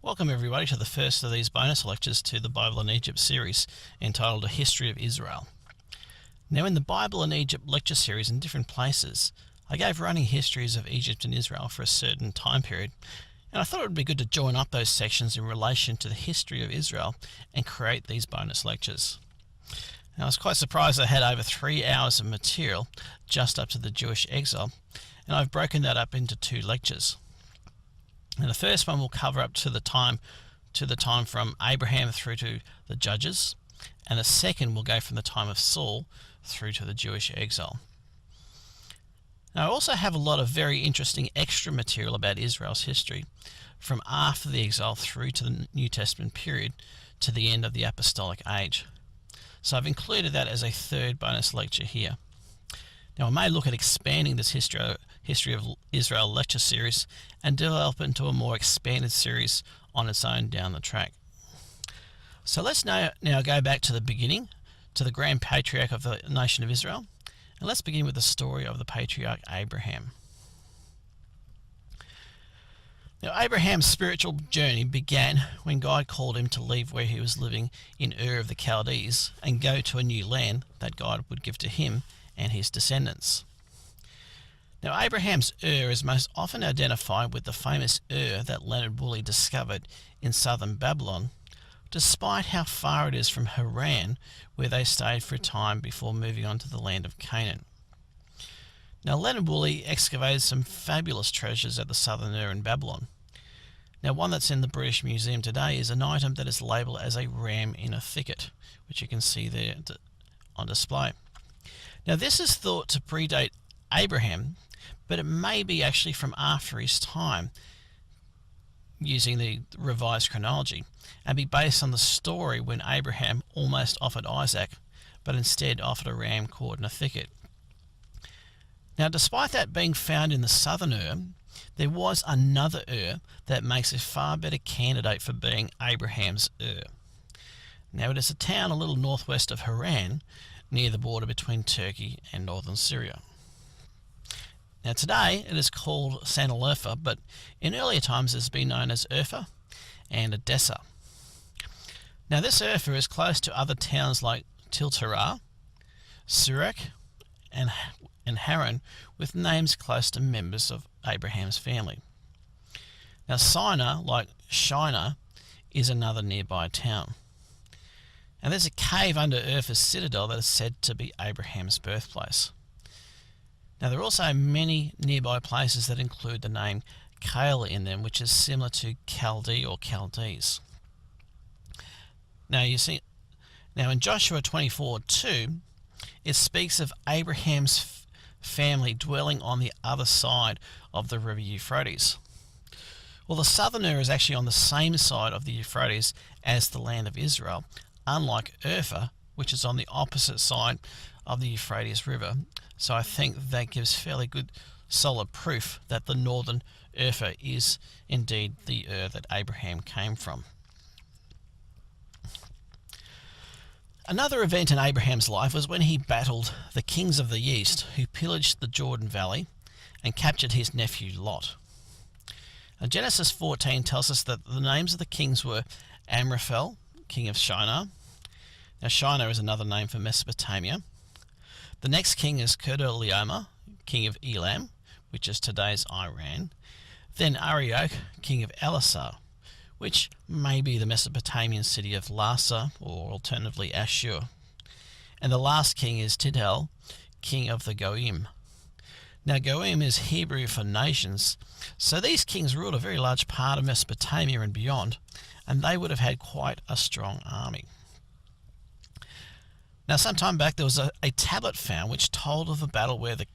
Welcome everybody to the first of these bonus lectures to the Bible in Egypt series entitled A History of Israel. Now in the Bible in Egypt lecture series in different places, I gave running histories of Egypt and Israel for a certain time period, and I thought it would be good to join up those sections in relation to the history of Israel and create these bonus lectures. Now I was quite surprised I had over 3 hours of material just up to the Jewish exile, and I've broken that up into 2 lectures. And the first one will cover up to the time from Abraham through to the Judges, and the second will go from the time of Saul through to the Jewish exile. Now I also have a lot of very interesting extra material about Israel's history from after the exile through to the New Testament period to the end of the Apostolic Age. So I've included that as a third bonus lecture here. Now I may look at expanding this history of Israel lecture series and develop into a more expanded series on its own down the track. So let's now go back to the beginning, to the grand patriarch of the nation of Israel, and let's begin with the story of the patriarch Abraham. Now Abraham's spiritual journey began when God called him to leave where he was living in Ur of the Chaldees and go to a new land that God would give to him and his descendants. Now Abraham's Ur is most often identified with the famous Ur that Leonard Woolley discovered in southern Babylon, despite how far it is from Haran, where they stayed for a time before moving on to the land of Canaan. Now Leonard Woolley excavated some fabulous treasures at the southern Ur in Babylon. Now one that's in the British Museum today is an item that is labelled as a ram in a thicket, which you can see there on display. Now this is thought to predate Abraham, but it may be actually from after his time using the revised chronology and be based on the story when Abraham almost offered Isaac, but instead offered a ram caught in a thicket. Now despite that being found in the southern Ur, there was another Ur that makes a far better candidate for being Abraham's Ur. Now it is a town a little northwest of Haran, near the border between Turkey and northern Syria. Now today it is called Santalurfa, but in earlier times it has been known as Urfa and Edessa. Now this Urfa is close to other towns like Tiltarah, Surak and Haran, with names close to members of Abraham's family. Now Sinai, like Shinar, is another nearby town. And there's a cave under Urfa's citadel that is said to be Abraham's birthplace. Now there are also many nearby places that include the name Kala in them, which is similar to Chaldee or Chaldees. Now in Joshua 24:2, it speaks of Abraham's family dwelling on the other side of the river Euphrates. Well, the southern Ur is actually on the same side of the Euphrates as the land of Israel, unlike Urfa, which is on the opposite side of the Euphrates River. So I think that gives fairly good solid proof that the northern Urfa is indeed the Ur that Abraham came from. Another event in Abraham's life was when he battled the kings of the east who pillaged the Jordan Valley and captured his nephew Lot. Now, Genesis 14 tells us that the names of the kings were Amraphel, king of Shinar. Now Shinar is another name for Mesopotamia. The next king is Kedorlaomer, king of Elam, which is today's Iran. Then Arioch, king of Elasar, which may be the Mesopotamian city of Larsa, or alternatively Ashur. And the last king is Tidal, king of the Goim. Now Goim is Hebrew for nations, so these kings ruled a very large part of Mesopotamia and beyond, and they would have had quite a strong army. Now some time back there was a tablet found which told of a battle where the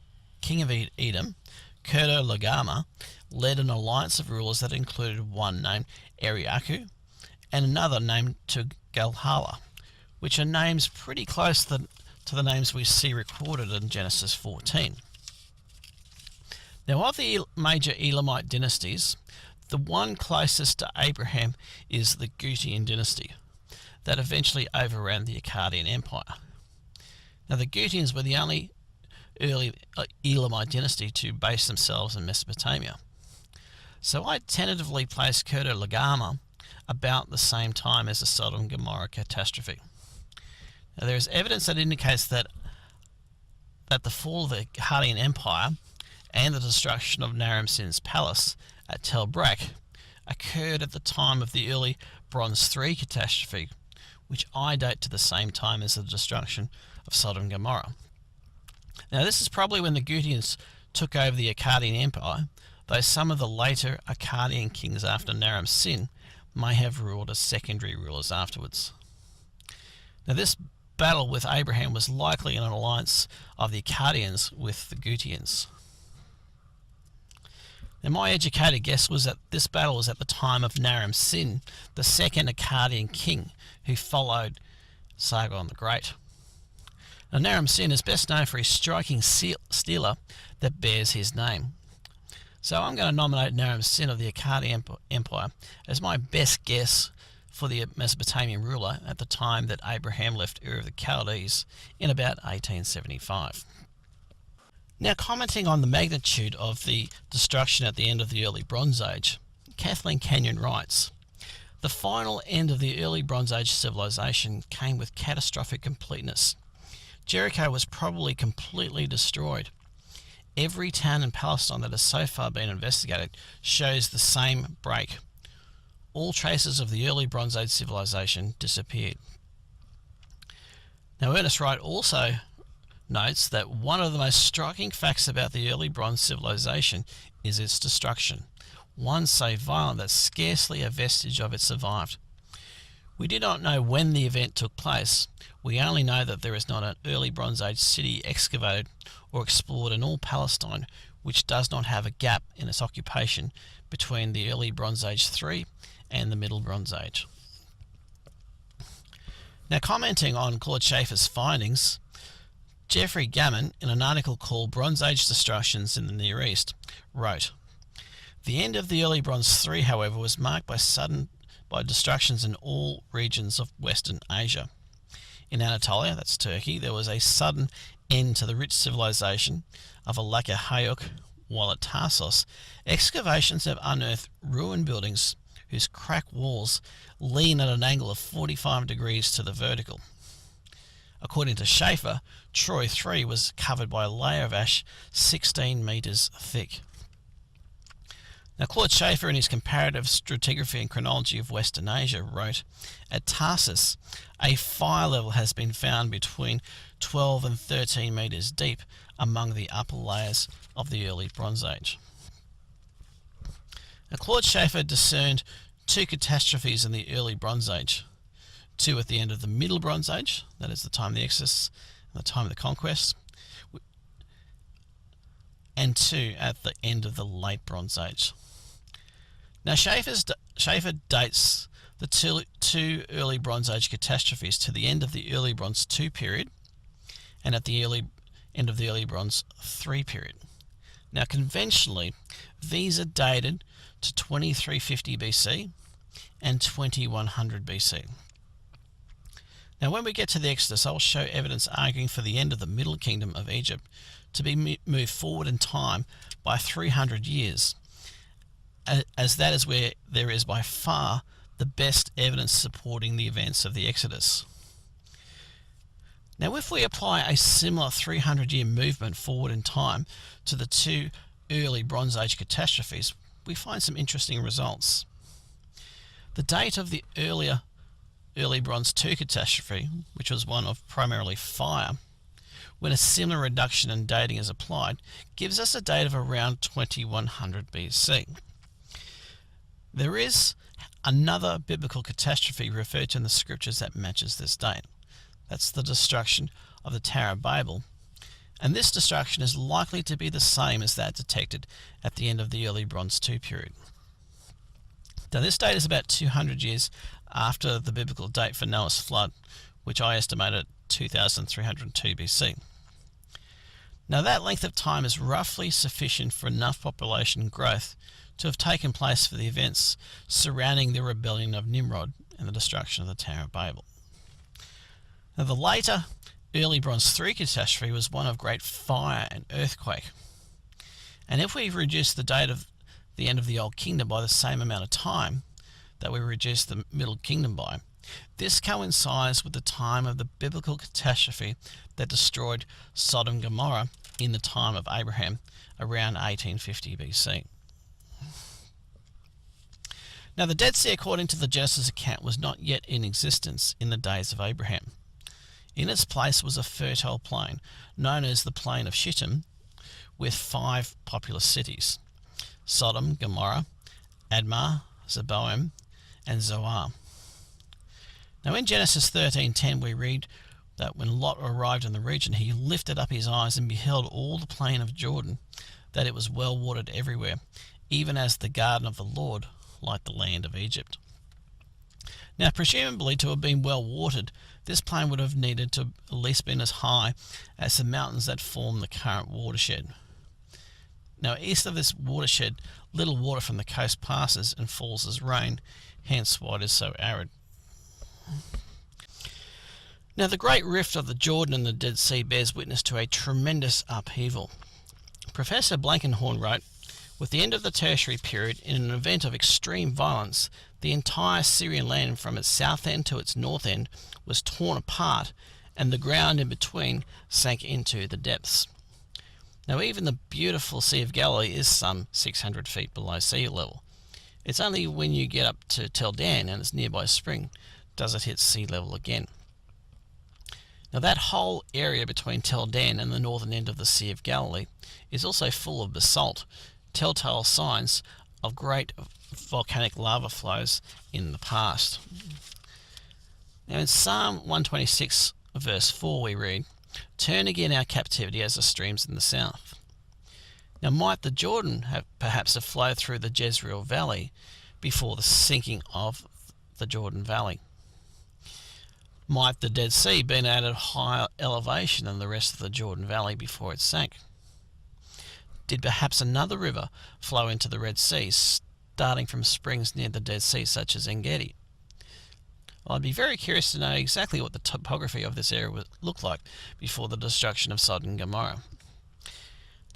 king of Edom, Kedorlaomer, led an alliance of rulers that included one named Eriaku and another named Tugalhala, which are names pretty close to the names we see recorded in Genesis 14. Now of the major Elamite dynasties, the one closest to Abraham is the Gutian dynasty that eventually overran the Akkadian Empire. Now the Gutians were the only early Elamite dynasty to base themselves in Mesopotamia. So I tentatively placed Kedorlaomer about the same time as the Sodom and Gomorrah catastrophe. Now, there is evidence that indicates that the fall of the Akkadian Empire and the destruction of Naram Sin's palace at Tel Brak occurred at the time of the early Bronze III catastrophe, which I date to the same time as the destruction of Sodom and Gomorrah. Now, this is probably when the Gutians took over the Akkadian Empire, though some of the later Akkadian kings after Naram Sin may have ruled as secondary rulers afterwards. Now, this battle with Abraham was likely an alliance of the Akkadians with the Gutians. Now, my educated guess was that this battle was at the time of Naram Sin, the second Akkadian king who followed Sargon the Great. Now, Naram Sin is best known for his striking stela that bears his name. So I'm going to nominate Naram Sin of the Akkadian Empire as my best guess for the Mesopotamian ruler at the time that Abraham left Ur of the Chaldees in about 1875. Now, commenting on the magnitude of the destruction at the end of the early Bronze Age, Kathleen Kenyon writes, "The final end of the early Bronze Age civilization came with catastrophic completeness. Jericho was probably completely destroyed. Every town in Palestine that has so far been investigated shows the same break. All traces of the early Bronze Age civilization disappeared." Now, Ernest Wright also notes that one of the most striking facts about the early Bronze civilization is its destruction, one so violent that scarcely a vestige of it survived. We do not know when the event took place. We only know that there is not an early Bronze Age city excavated or explored in all Palestine which does not have a gap in its occupation between the early Bronze Age III and the Middle Bronze Age. Now, commenting on Claude Schaefer's findings, Jeffrey Gammon, in an article called Bronze Age Destructions in the Near East, wrote, "The end of the early Bronze III, however, was marked by destructions in all regions of Western Asia. In Anatolia, that's Turkey, there was a sudden end to the rich civilization of Alaka-Hayuk, while at Tarsos, excavations have unearthed ruined buildings whose cracked walls lean at an angle of 45 degrees to the vertical. According to Schaefer, Troy III was covered by a layer of ash 16 metres thick." Now, Claude Schaefer, in his Comparative Stratigraphy and Chronology of Western Asia, wrote, "At Tarsus, a fire level has been found between 12 and 13 metres deep among the upper layers of the early Bronze Age." Now, Claude Schaefer discerned two catastrophes in the early Bronze Age, two at the end of the Middle Bronze Age, that is the time of the Exodus and the time of the Conquest, and two at the end of the Late Bronze Age. Now, Schaefer dates the two early Bronze Age catastrophes to the end of the early Bronze II period and at the end of the early Bronze III period. Now, conventionally, these are dated to 2350 BC and 2100 BC. Now, when we get to the Exodus, I'll show evidence arguing for the end of the Middle Kingdom of Egypt to be moved forward in time by 300 years, as that is where there is by far the best evidence supporting the events of the Exodus. Now, if we apply a similar 300-year movement forward in time to the two early Bronze Age catastrophes, we find some interesting results. The date of the early Bronze II catastrophe, which was one of primarily fire, when a similar reduction in dating is applied, gives us a date of around 2100 BC. There is another biblical catastrophe referred to in the scriptures that matches this date. That's the destruction of the Tower of Babel, and this destruction is likely to be the same as that detected at the end of the early Bronze II period. Now, this date is about 200 years after the biblical date for Noah's flood, which I estimate at 2302 BC. Now, that length of time is roughly sufficient for enough population growth to have taken place for the events surrounding the rebellion of Nimrod and the destruction of the Tower of Babel. Now, the later early Bronze III catastrophe was one of great fire and earthquake. And if we reduce the date of the end of the Old Kingdom by the same amount of time, that we reduce the Middle Kingdom by. This coincides with the time of the biblical catastrophe that destroyed Sodom and Gomorrah in the time of Abraham, around 1850 BC. Now, the Dead Sea, according to the Genesis account, was not yet in existence in the days of Abraham. In its place was a fertile plain, known as the Plain of Shittim, with 5 populous cities: Sodom, Gomorrah, Admah, Zeboim, and Zoar. Now, in Genesis 13:10 we read that when Lot arrived in the region, he lifted up his eyes and beheld all the plain of Jordan, that it was well watered everywhere, even as the garden of the Lord, like the land of Egypt. Now, presumably to have been well watered, this plain would have needed to at least been as high as the mountains that form the current watershed. Now, east of this watershed, little water from the coast passes and falls as rain, hence why it is so arid. Now, the great rift of the Jordan and the Dead Sea bears witness to a tremendous upheaval. Professor Blankenhorn wrote, "With the end of the Tertiary period, in an event of extreme violence, the entire Syrian land from its south end to its north end was torn apart, and the ground in between sank into the depths." Now, even the beautiful Sea of Galilee is some 600 feet below sea level. It's only when you get up to Tel Dan and its nearby spring does it hit sea level again. Now, that whole area between Tel Dan and the northern end of the Sea of Galilee is also full of basalt, telltale signs of great volcanic lava flows in the past. Now, in Psalm 126 verse 4 we read, "Turn again our captivity as the streams in the south." Now, might the Jordan perhaps have flowed through the Jezreel Valley before the sinking of the Jordan Valley? Might the Dead Sea been at a higher elevation than the rest of the Jordan Valley before it sank? Did perhaps another river flow into the Red Sea, starting from springs near the Dead Sea, such as En-Gedi? Well, I'd be very curious to know exactly what the topography of this area would look like before the destruction of Sodom and Gomorrah.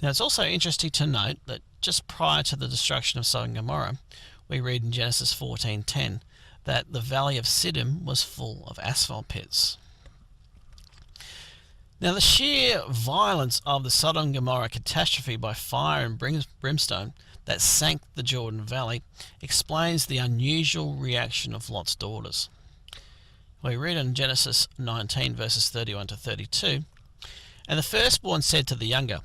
Now, it's also interesting to note that just prior to the destruction of Sodom and Gomorrah, we read in Genesis 14:10 that the valley of Siddim was full of asphalt pits. Now, the sheer violence of the Sodom and Gomorrah catastrophe by fire and brimstone that sank the Jordan Valley explains the unusual reaction of Lot's daughters. We read in Genesis 19 verses 31 to 32, "And the firstborn said to the younger,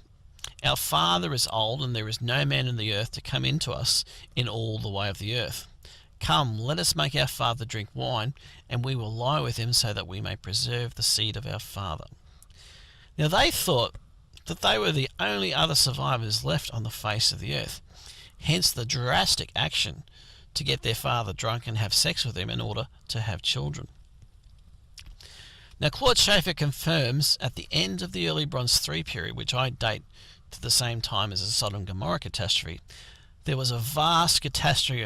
Our father is old, and there is no man in the earth to come in to us in all the way of the earth. Come, let us make our father drink wine, and we will lie with him so that we may preserve the seed of our father." Now, they thought that they were the only other survivors left on the face of the earth, hence the drastic action to get their father drunk and have sex with him in order to have children. Now, Claude Schaeffer confirms at the end of the early Bronze III period, which I date to the same time as the Sodom and Gomorrah catastrophe, there was a vast catastrophe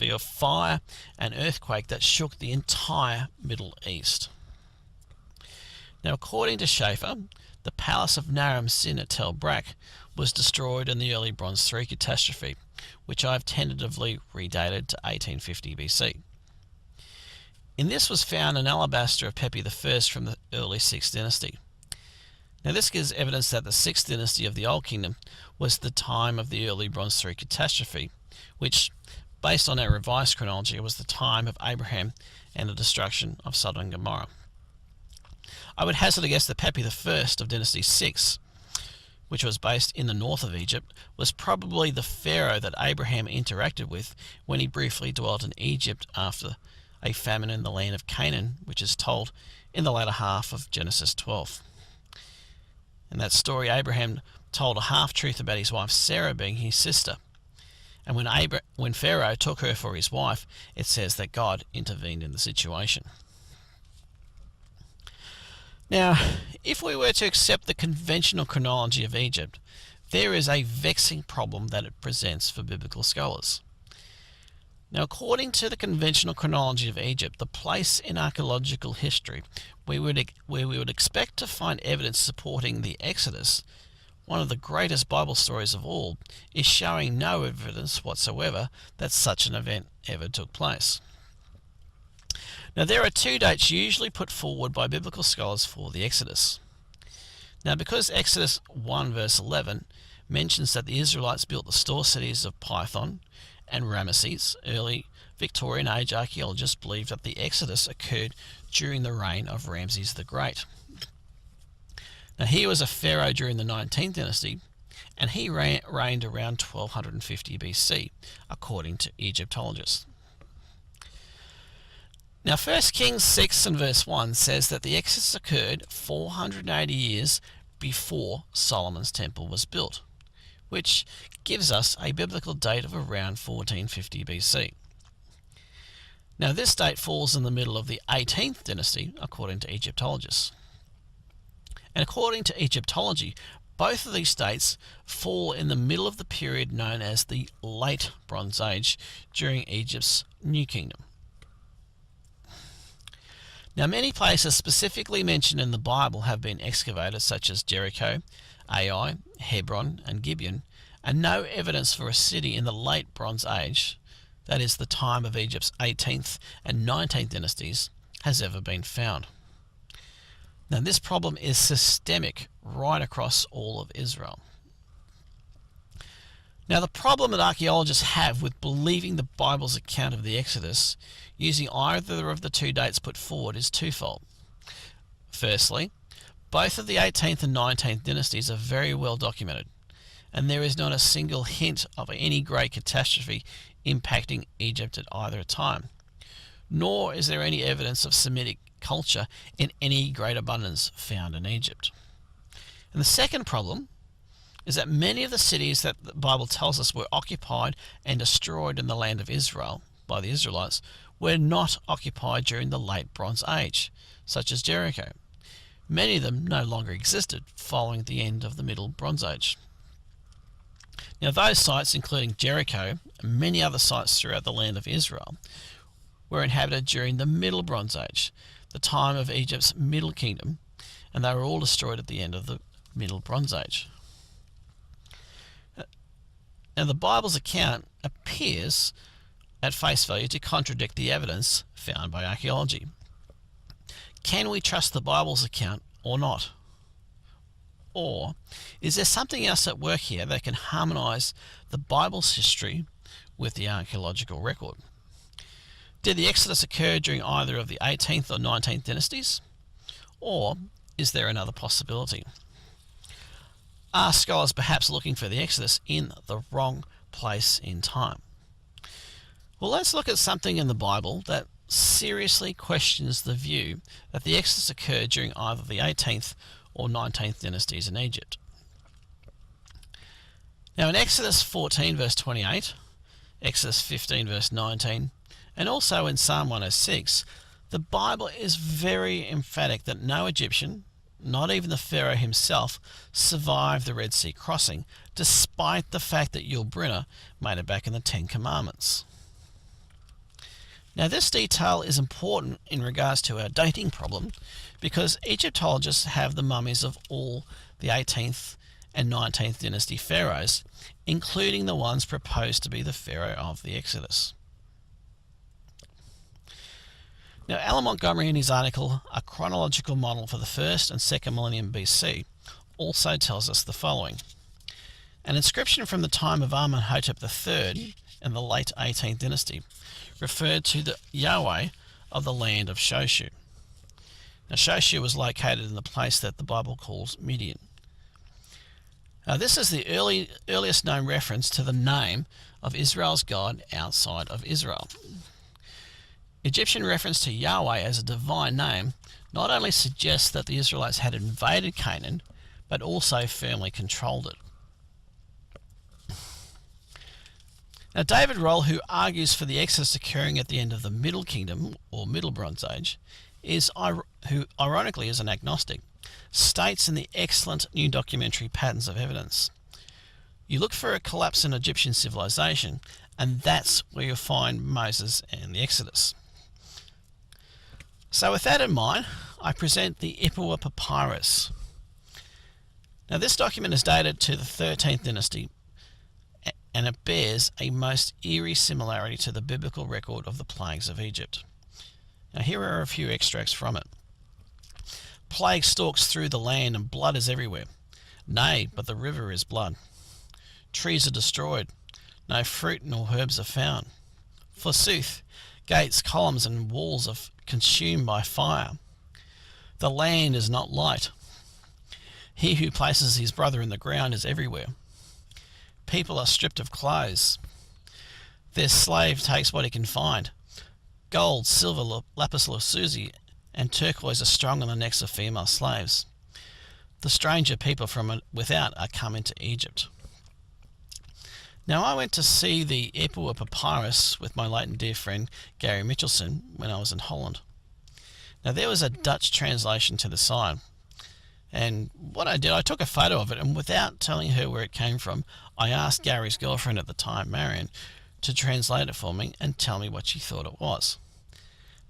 of fire and earthquake that shook the entire Middle East. Now, according to Schaeffer, the palace of Naram Sin at Tel Brak was destroyed in the early Bronze III catastrophe, which I have tentatively redated to 1850 BC. In this was found an alabaster of Pepi I from the early 6th dynasty. Now, this gives evidence that the 6th dynasty of the Old Kingdom was the time of the early Bronze III catastrophe, which, based on our revised chronology, was the time of Abraham and the destruction of Sodom and Gomorrah. I would hazard a guess that Pepi I of Dynasty 6, which was based in the north of Egypt, was probably the pharaoh that Abraham interacted with when he briefly dwelt in Egypt after a famine in the land of Canaan, which is told in the latter half of Genesis 12. In that story, Abraham told a half-truth about his wife Sarah being his sister. And when Pharaoh took her for his wife, it says that God intervened in the situation. Now, if we were to accept the conventional chronology of Egypt, there is a vexing problem that it presents for biblical scholars. Now, according to the conventional chronology of Egypt, the place in archaeological history where we would expect to find evidence supporting the Exodus one of the greatest Bible stories of all, is showing no evidence whatsoever that such an event ever took place. Now, there are two dates usually put forward by biblical scholars for the Exodus. Now, because Exodus 1 verse 11 mentions that the Israelites built the store cities of Pithom and Rameses, early Victorian age archaeologists believe that the Exodus occurred during the reign of Ramses the Great. Now, he was a pharaoh during the 19th dynasty, and he reigned around 1250 BC, according to Egyptologists. Now, 1 Kings 6 and verse 1 says that the Exodus occurred 480 years before Solomon's temple was built, which gives us a biblical date of around 1450 BC. Now, this date falls in the middle of the 18th dynasty, according to Egyptologists. And according to Egyptology, both of these dates fall in the middle of the period known as the Late Bronze Age during Egypt's New Kingdom. Now, many places specifically mentioned in the Bible have been excavated, such as Jericho, Ai, Hebron, and Gibeon, and no evidence for a city in the Late Bronze Age, that is the time of Egypt's 18th and 19th dynasties, has ever been found. Now, this problem is systemic right across all of Israel. Now, the problem that archaeologists have with believing the Bible's account of the Exodus using either of the two dates put forward is twofold. Firstly, both of the 18th and 19th dynasties are very well documented, and there is not a single hint of any great catastrophe impacting Egypt at either time, nor is there any evidence of Semitic culture in any great abundance found in Egypt. And the second problem is that many of the cities that the Bible tells us were occupied and destroyed in the land of Israel by the Israelites were not occupied during the Late Bronze Age, such as Jericho. Many of them no longer existed following the end of the Middle Bronze Age. Now, those sites, including Jericho and many other sites throughout the land of Israel, were inhabited during the Middle Bronze Age, the time of Egypt's Middle Kingdom, and they were all destroyed at the end of the Middle Bronze Age. Now, the Bible's account appears at face value to contradict the evidence found by archaeology. Can we trust the Bible's account or not? Or is there something else at work here that can harmonise the Bible's history with the archaeological record? Did the Exodus occur during either of the 18th or 19th dynasties? Or is there another possibility? Are scholars perhaps looking for the Exodus in the wrong place in time? Well, let's look at something in the Bible that seriously questions the view that the Exodus occurred during either the 18th or 19th dynasties in Egypt. Now, in Exodus 14 verse 28, Exodus 15 verse 19, and also in Psalm 106, the Bible is very emphatic that no Egyptian, not even the Pharaoh himself, survived the Red Sea crossing, despite the fact that Yul Brynner made it back in the Ten Commandments. Now, this detail is important in regards to our dating problem because Egyptologists have the mummies of all the 18th and 19th dynasty pharaohs, including the ones proposed to be the Pharaoh of the Exodus. Now, Alan Montgomery, in his article, A Chronological Model for the First and Second Millennium BC, also tells us the following. An inscription from the time of Amenhotep III in the late 18th dynasty referred to the Yahweh of the land of Shoshu. Now, Shoshu was located in the place that the Bible calls Midian. Now, this is the earliest known reference to the name of Israel's God outside of Israel. Egyptian reference to Yahweh as a divine name not only suggests that the Israelites had invaded Canaan, but also firmly controlled it. Now, David ROHL, who argues for the Exodus occurring at the end of the Middle Kingdom, or Middle Bronze Age, who ironically is an agnostic, states in the excellent new documentary Patterns of Evidence, you look for a collapse in Egyptian civilization, and that's where you'll find Moses and the Exodus. So with that in mind, I present the IPUWER papyrus. Now this document is dated to the 13th dynasty, and it bears a most eerie similarity to the biblical record of the plagues of Egypt. Now here are a few extracts from it. Plague stalks through the land and blood is everywhere. Nay, but the river is blood. Trees are destroyed. No fruit nor herbs are found. Forsooth, gates, columns, and walls are consumed by fire. The land is not light. He who places his brother in the ground is everywhere. People are stripped of clothes. Their slave takes what he can find. Gold, silver, lapis lazuli, and turquoise are strung on the necks of female slaves. The stranger people from without are come into Egypt. Now I went to see the IPUWER papyrus with my late and dear friend Gary Mitchelson when I was in Holland. Now there was a Dutch translation to the side, and what I did, I took a photo of it, and without telling her where it came from, I asked Gary's girlfriend at the time, Marion, to translate it for me and tell me what she thought it was.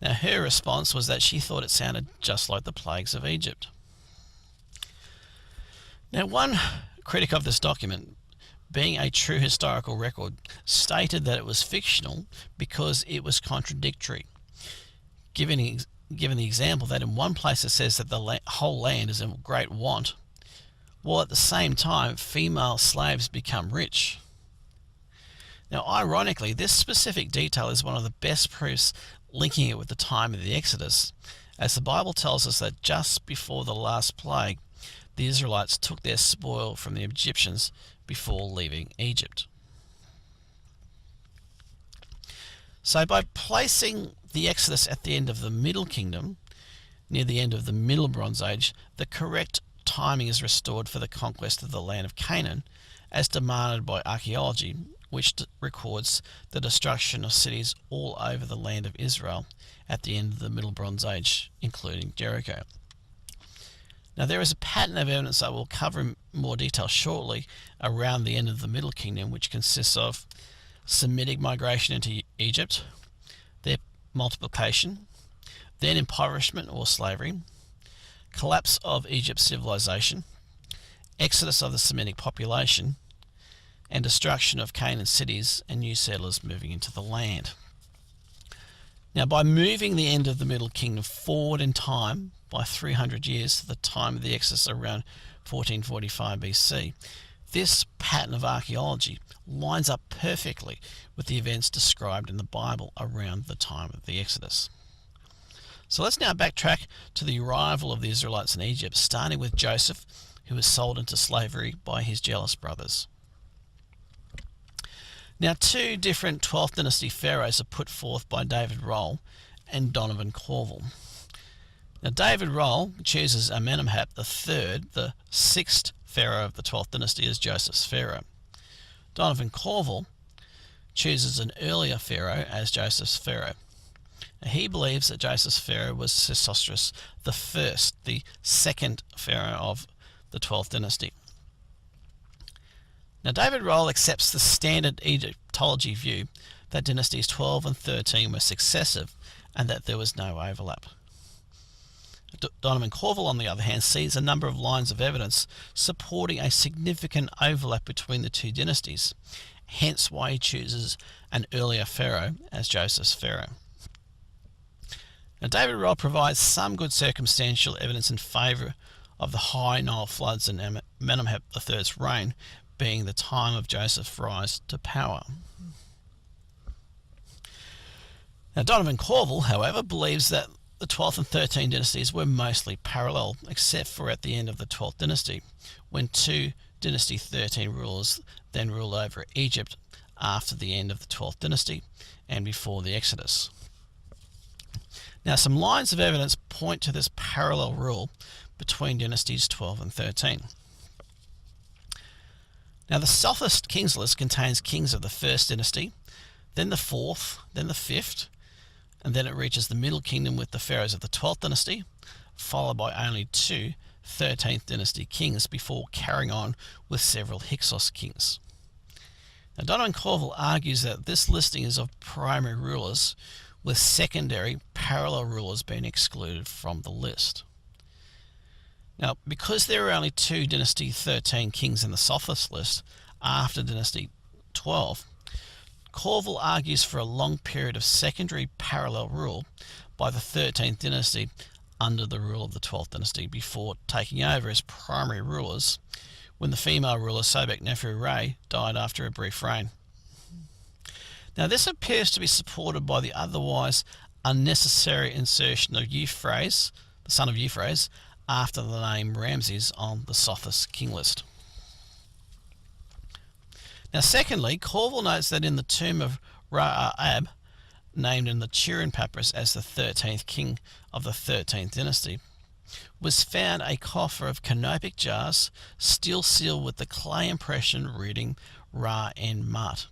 Now her response was that she thought it sounded just like the plagues of Egypt. Now one critic of this document, being a true historical record, stated that it was fictional because it was contradictory, given the example that in one place it says that the whole land is in great want, while at the same time female slaves become rich. Now ironically, this specific detail is one of the best proofs linking it with the time of the Exodus, as the Bible tells us that just before the last plague, the Israelites took their spoil from the Egyptians before leaving Egypt. So by placing the Exodus at the end of the Middle Kingdom, near the end of the Middle Bronze Age, the correct timing is restored for the conquest of the land of Canaan, as demanded by archaeology, which records the destruction of cities all over the land of Israel at the end of the Middle Bronze Age, including Jericho. Now there is a pattern of evidence I will cover in more detail shortly around the end of the Middle Kingdom, which consists of Semitic migration into Egypt, their multiplication, then impoverishment or slavery, collapse of Egypt's civilization, exodus of the Semitic population, and destruction of Canaan cities and new settlers moving into the land. Now by moving the end of the Middle Kingdom forward in time by 300 years to the time of the Exodus around 1445 BC, this pattern of archaeology lines up perfectly with the events described in the Bible around the time of the Exodus. So let's now backtrack to the arrival of the Israelites in Egypt, starting with Joseph, who was sold into slavery by his jealous brothers. Now two different 12th dynasty pharaohs are put forth by David ROHL and Donovan Corville. Now David ROHL chooses Amenemhat III, the 6th pharaoh of the 12th dynasty, as Joseph's pharaoh. Donovan Corville chooses an earlier pharaoh as Joseph's pharaoh. Now, he believes that Joseph's pharaoh was Sesostris I, the 2nd pharaoh of the 12th dynasty. Now David ROHL accepts the standard Egyptology view that dynasties 12 and 13 were successive and that there was no overlap. Donovan Corville, on the other hand, sees a number of lines of evidence supporting a significant overlap between the two dynasties, hence why he chooses an earlier pharaoh as Joseph's pharaoh. Now David ROHL provides some good circumstantial evidence in favour of the high Nile floods and Amenemhat III's reign being the time of Joseph's rise to power. Now Donovan Corville, however, believes that the 12th and 13th dynasties were mostly parallel, except for at the end of the 12th dynasty, when two dynasty 13 rulers then ruled over Egypt after the end of the 12th dynasty and before the Exodus. Now some lines of evidence point to this parallel rule between dynasties 12 and 13. Now the Sophist Kings list contains kings of the 1st dynasty, then the 4th, then the 5th, and then it reaches the Middle Kingdom with the pharaohs of the 12th dynasty, followed by only two 13th dynasty kings before carrying on with several Hyksos kings. Now Donovan Corville argues that this listing is of primary rulers, with secondary parallel rulers being excluded from the list. Now, because there are only two Dynasty 13 kings in the Sothis list after Dynasty 12, COURVILLE argues for a long period of secondary parallel rule by the 13th dynasty under the rule of the 12th dynasty before taking over as primary rulers when the female ruler Sobek-neferu-Re died after a brief reign. Now, this appears to be supported by the otherwise unnecessary insertion of Euphrates, the son of Euphrates, after the name Ramses on the Sothis king list. Now, secondly, COURVILLE notes that in the tomb of RAAB, named in the Turin Papyrus as the 13th king of the 13th dynasty, was found a coffer of canopic jars still sealed with the clay impression reading Ra-en-Mut,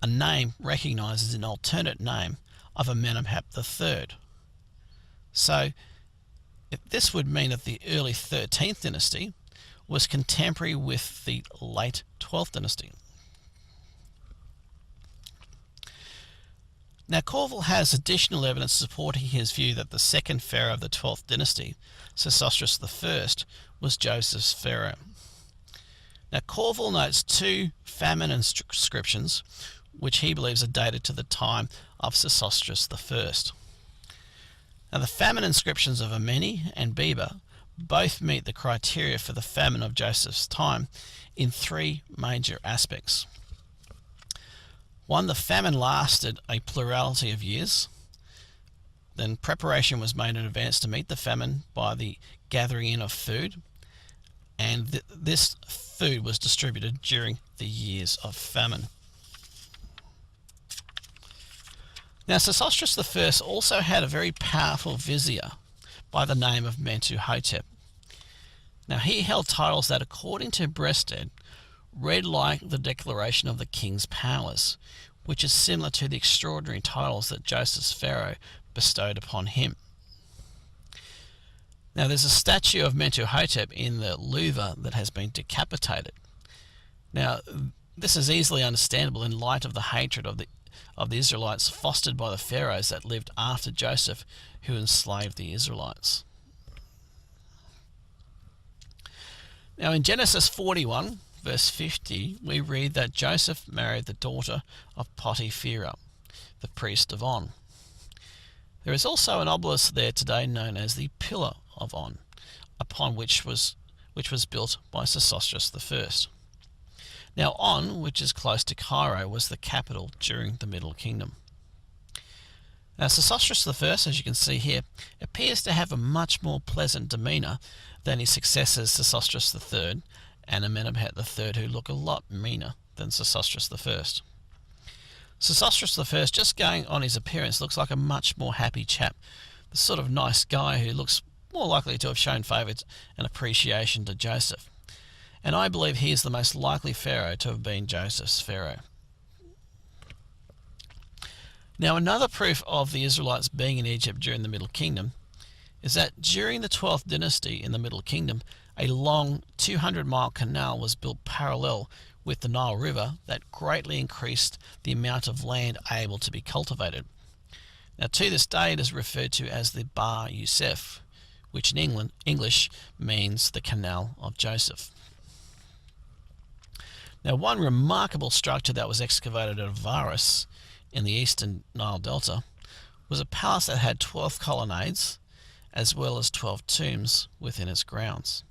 a name recognised as an alternate name of Amenemhat III. So, this would mean that the early 13th dynasty was contemporary with the late 12th dynasty. Now, COURVILLE has additional evidence supporting his view that the second pharaoh of the 12th dynasty, Sesostris I, was Joseph's pharaoh. Now, COURVILLE notes two famine inscriptions which he believes are dated to the time of Sesostris I. Now, the famine inscriptions of AMENI and BEBA both meet the criteria for the famine of Joseph's time in three major aspects. One, the famine lasted a plurality of years. Then preparation was made in advance to meet the famine by the gathering in of food, and this food was distributed during the years of famine. Now, Sesostris I also had a very powerful vizier by the name of Mentuhotep. Now, he held titles that, according to Breasted, read like the declaration of the king's powers, which is similar to the extraordinary titles that Joseph's pharaoh bestowed upon him. Now, there's a statue of Mentuhotep in the Louvre that has been decapitated. Now, this is easily understandable in light of the hatred of the Israelites fostered by the pharaohs that lived after Joseph, who enslaved the Israelites. Now, in Genesis 41, verse 50, we read that Joseph married the daughter of Potipharah, the priest of On. There is also an obelisk there today known as the Pillar of On, upon which was built by Sesostris I. Now, On, which is close to Cairo, was the capital during the Middle Kingdom. Now, Sesostris I, as you can see here, appears to have a much more pleasant demeanour than his successors Sesostris III and Amenemhat III, who look a lot meaner than Sesostris I. Sesostris I, just going on his appearance, looks like a much more happy chap, the sort of nice guy who looks more likely to have shown favour and appreciation to Joseph. And I believe he is the most likely pharaoh to have been Joseph's pharaoh. Now, another proof of the Israelites being in Egypt during the Middle Kingdom is that during the 12th dynasty in the Middle Kingdom, a long 200-mile canal was built parallel with the Nile River that greatly increased the amount of land able to be cultivated. Now, to this day, it is referred to as the Bar Yosef, which in English means the Canal of Joseph. Now, one remarkable structure that was excavated at Avaris in the eastern Nile Delta was a palace that had 12 colonnades as well as 12 tombs within its grounds.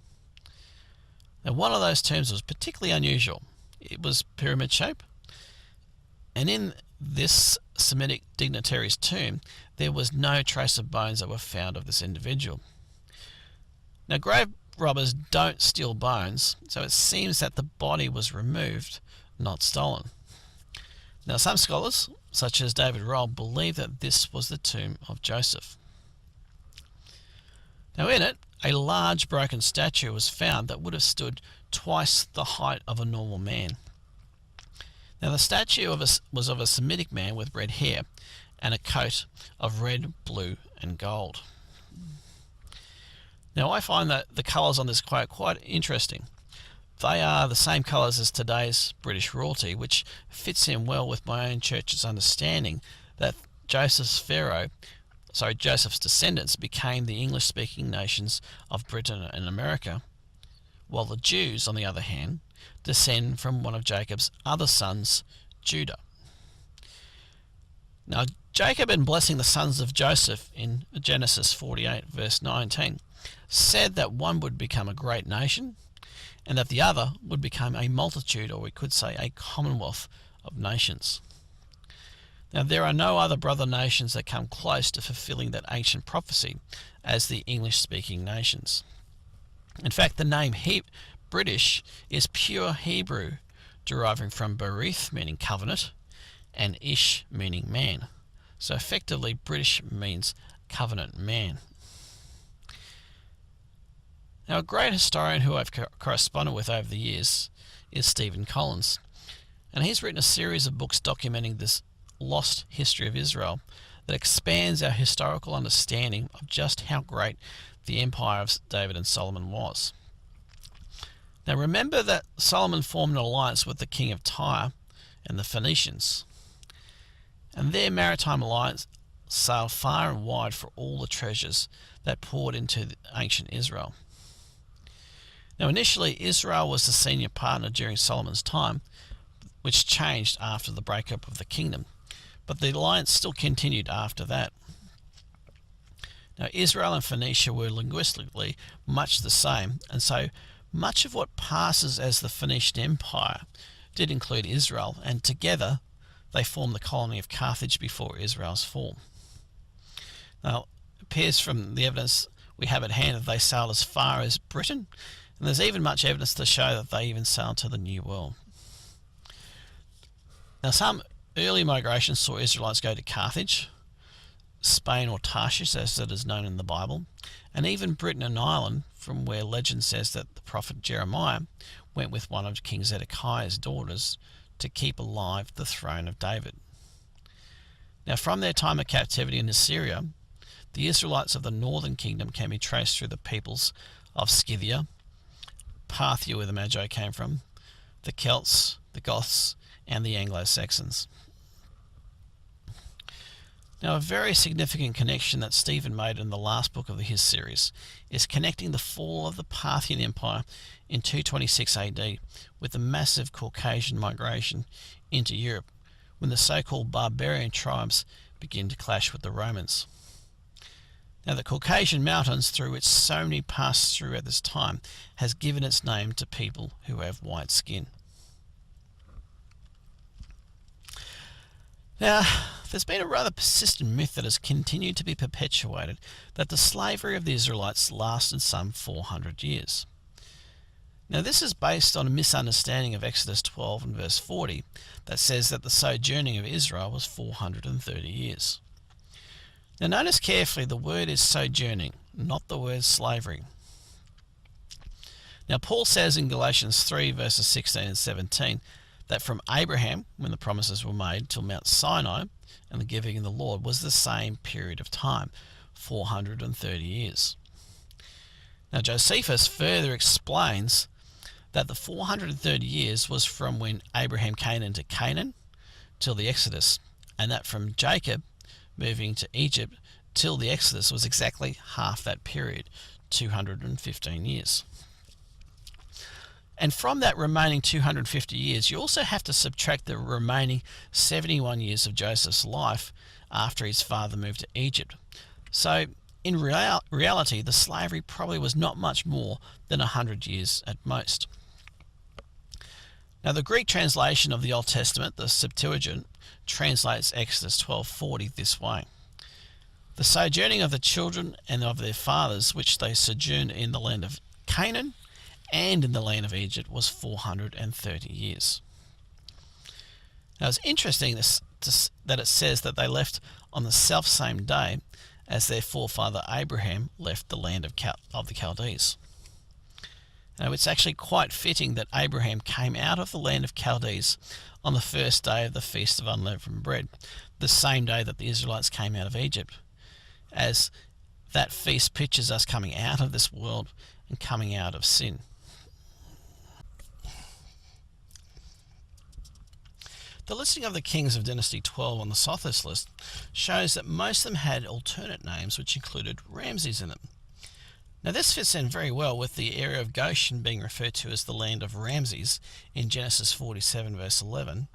Now, one of those tombs was particularly unusual. It was pyramid shaped, and in this Semitic dignitary's tomb there was no trace of bones that were found of this individual. Now, grave robbers don't steal bones, so it seems that the body was removed, not stolen. Now, some scholars, such as David ROHL, believe that this was the tomb of Joseph. Now, in it, a large broken statue was found that would have stood twice the height of a normal man. Now, the statue was of a Semitic man with red hair and a coat of red, blue and gold. Now, I find that the colours on this quote quite interesting. They are the same colours as today's British royalty, which fits in well with my own church's understanding that Joseph's pharaoh Joseph's descendants became the English-speaking nations of Britain and America, while the Jews, on the other hand, descend from one of Jacob's other sons, Judah. Now, Jacob, in blessing the sons of Joseph in Genesis 48, verse 19, said that one would become a great nation and that the other would become a multitude, or we could say a commonwealth of nations. Now, there are no other brother nations that come close to fulfilling that ancient prophecy as the English-speaking nations. In fact, the name British is pure Hebrew, deriving from berith, meaning covenant, and ish, meaning man. So effectively, British means covenant man. Now, a great historian who I've corresponded with over the years is Stephen Collins, and he's written a series of books documenting this lost history of Israel that expands our historical understanding of just how great the empire of David and Solomon was. Now, remember that Solomon formed an alliance with the king of Tyre and the Phoenicians, and their maritime alliance sailed far and wide for all the treasures that poured into ancient Israel. Now, initially, Israel was the senior partner during Solomon's time, which changed after the breakup of the kingdom, but the alliance still continued after that. Now, Israel and Phoenicia were linguistically much the same, and so much of what passes as the Phoenician Empire did include Israel, and together they formed the colony of Carthage before Israel's fall. Now, it appears from the evidence we have at hand that they sailed as far as Britain, and there's even much evidence to show that they even sailed to the New World. Now, some early migrations saw Israelites go to Carthage, Spain, or Tarshish, as it is known in the Bible, and even Britain and Ireland, from where legend says that the prophet Jeremiah went with one of King Zedekiah's daughters to keep alive the throne of David. Now, from their time of captivity in Assyria, the Israelites of the northern kingdom can be traced through the peoples of Scythia, Parthia, where the Magi came from, the Celts, the Goths, and the Anglo-Saxons. Now, a very significant connection that Stephen made in the last book of his series is connecting the fall of the Parthian Empire in 226 AD with the massive Caucasian migration into Europe, when the so-called barbarian tribes begin to clash with the Romans. Now, the Caucasian mountains, through which so many passed through at this time, has given its name to people who have white skin. Now, there's been a rather persistent myth that has continued to be perpetuated that the slavery of the Israelites lasted some 400 years. Now, this is based on a misunderstanding of Exodus 12 and verse 40 that says that the sojourning of Israel was 430 years. Now, notice carefully the word is sojourning, not the word slavery. Now, Paul says in Galatians 3 verses 16 and 17 that from Abraham, when the promises were made, till Mount Sinai and the giving of the Lord was the same period of time, 430 years. Now, Josephus further explains that the 430 years was from when Abraham came into Canaan till the Exodus, and that from Jacob moving to Egypt till the Exodus was exactly half that period, 215 years. And from that remaining 250 years, you also have to subtract the remaining 71 years of Joseph's life after his father moved to Egypt. So, in reality, the slavery probably was not much more than 100 years at most. Now, the Greek translation of the Old Testament, the Septuagint, translates Exodus 12:40 this way: "The sojourning of the children and of their fathers, which they sojourned in the land of Canaan and in the land of Egypt, was 430 years." Now, it's interesting that it says that they left on the self-same day as their forefather Abraham left the land of the Chaldees. Now, it's actually quite fitting that Abraham came out of the land of Chaldees on the first day of the Feast of Unleavened Bread, the same day that the Israelites came out of Egypt, as that feast pictures us coming out of this world and coming out of sin. The listing of the kings of Dynasty 12 on the Sothis list shows that most of them had alternate names which included Ramses in them. Now this fits in very well with the area of Goshen being referred to as the land of Ramses in Genesis 47 verse 11,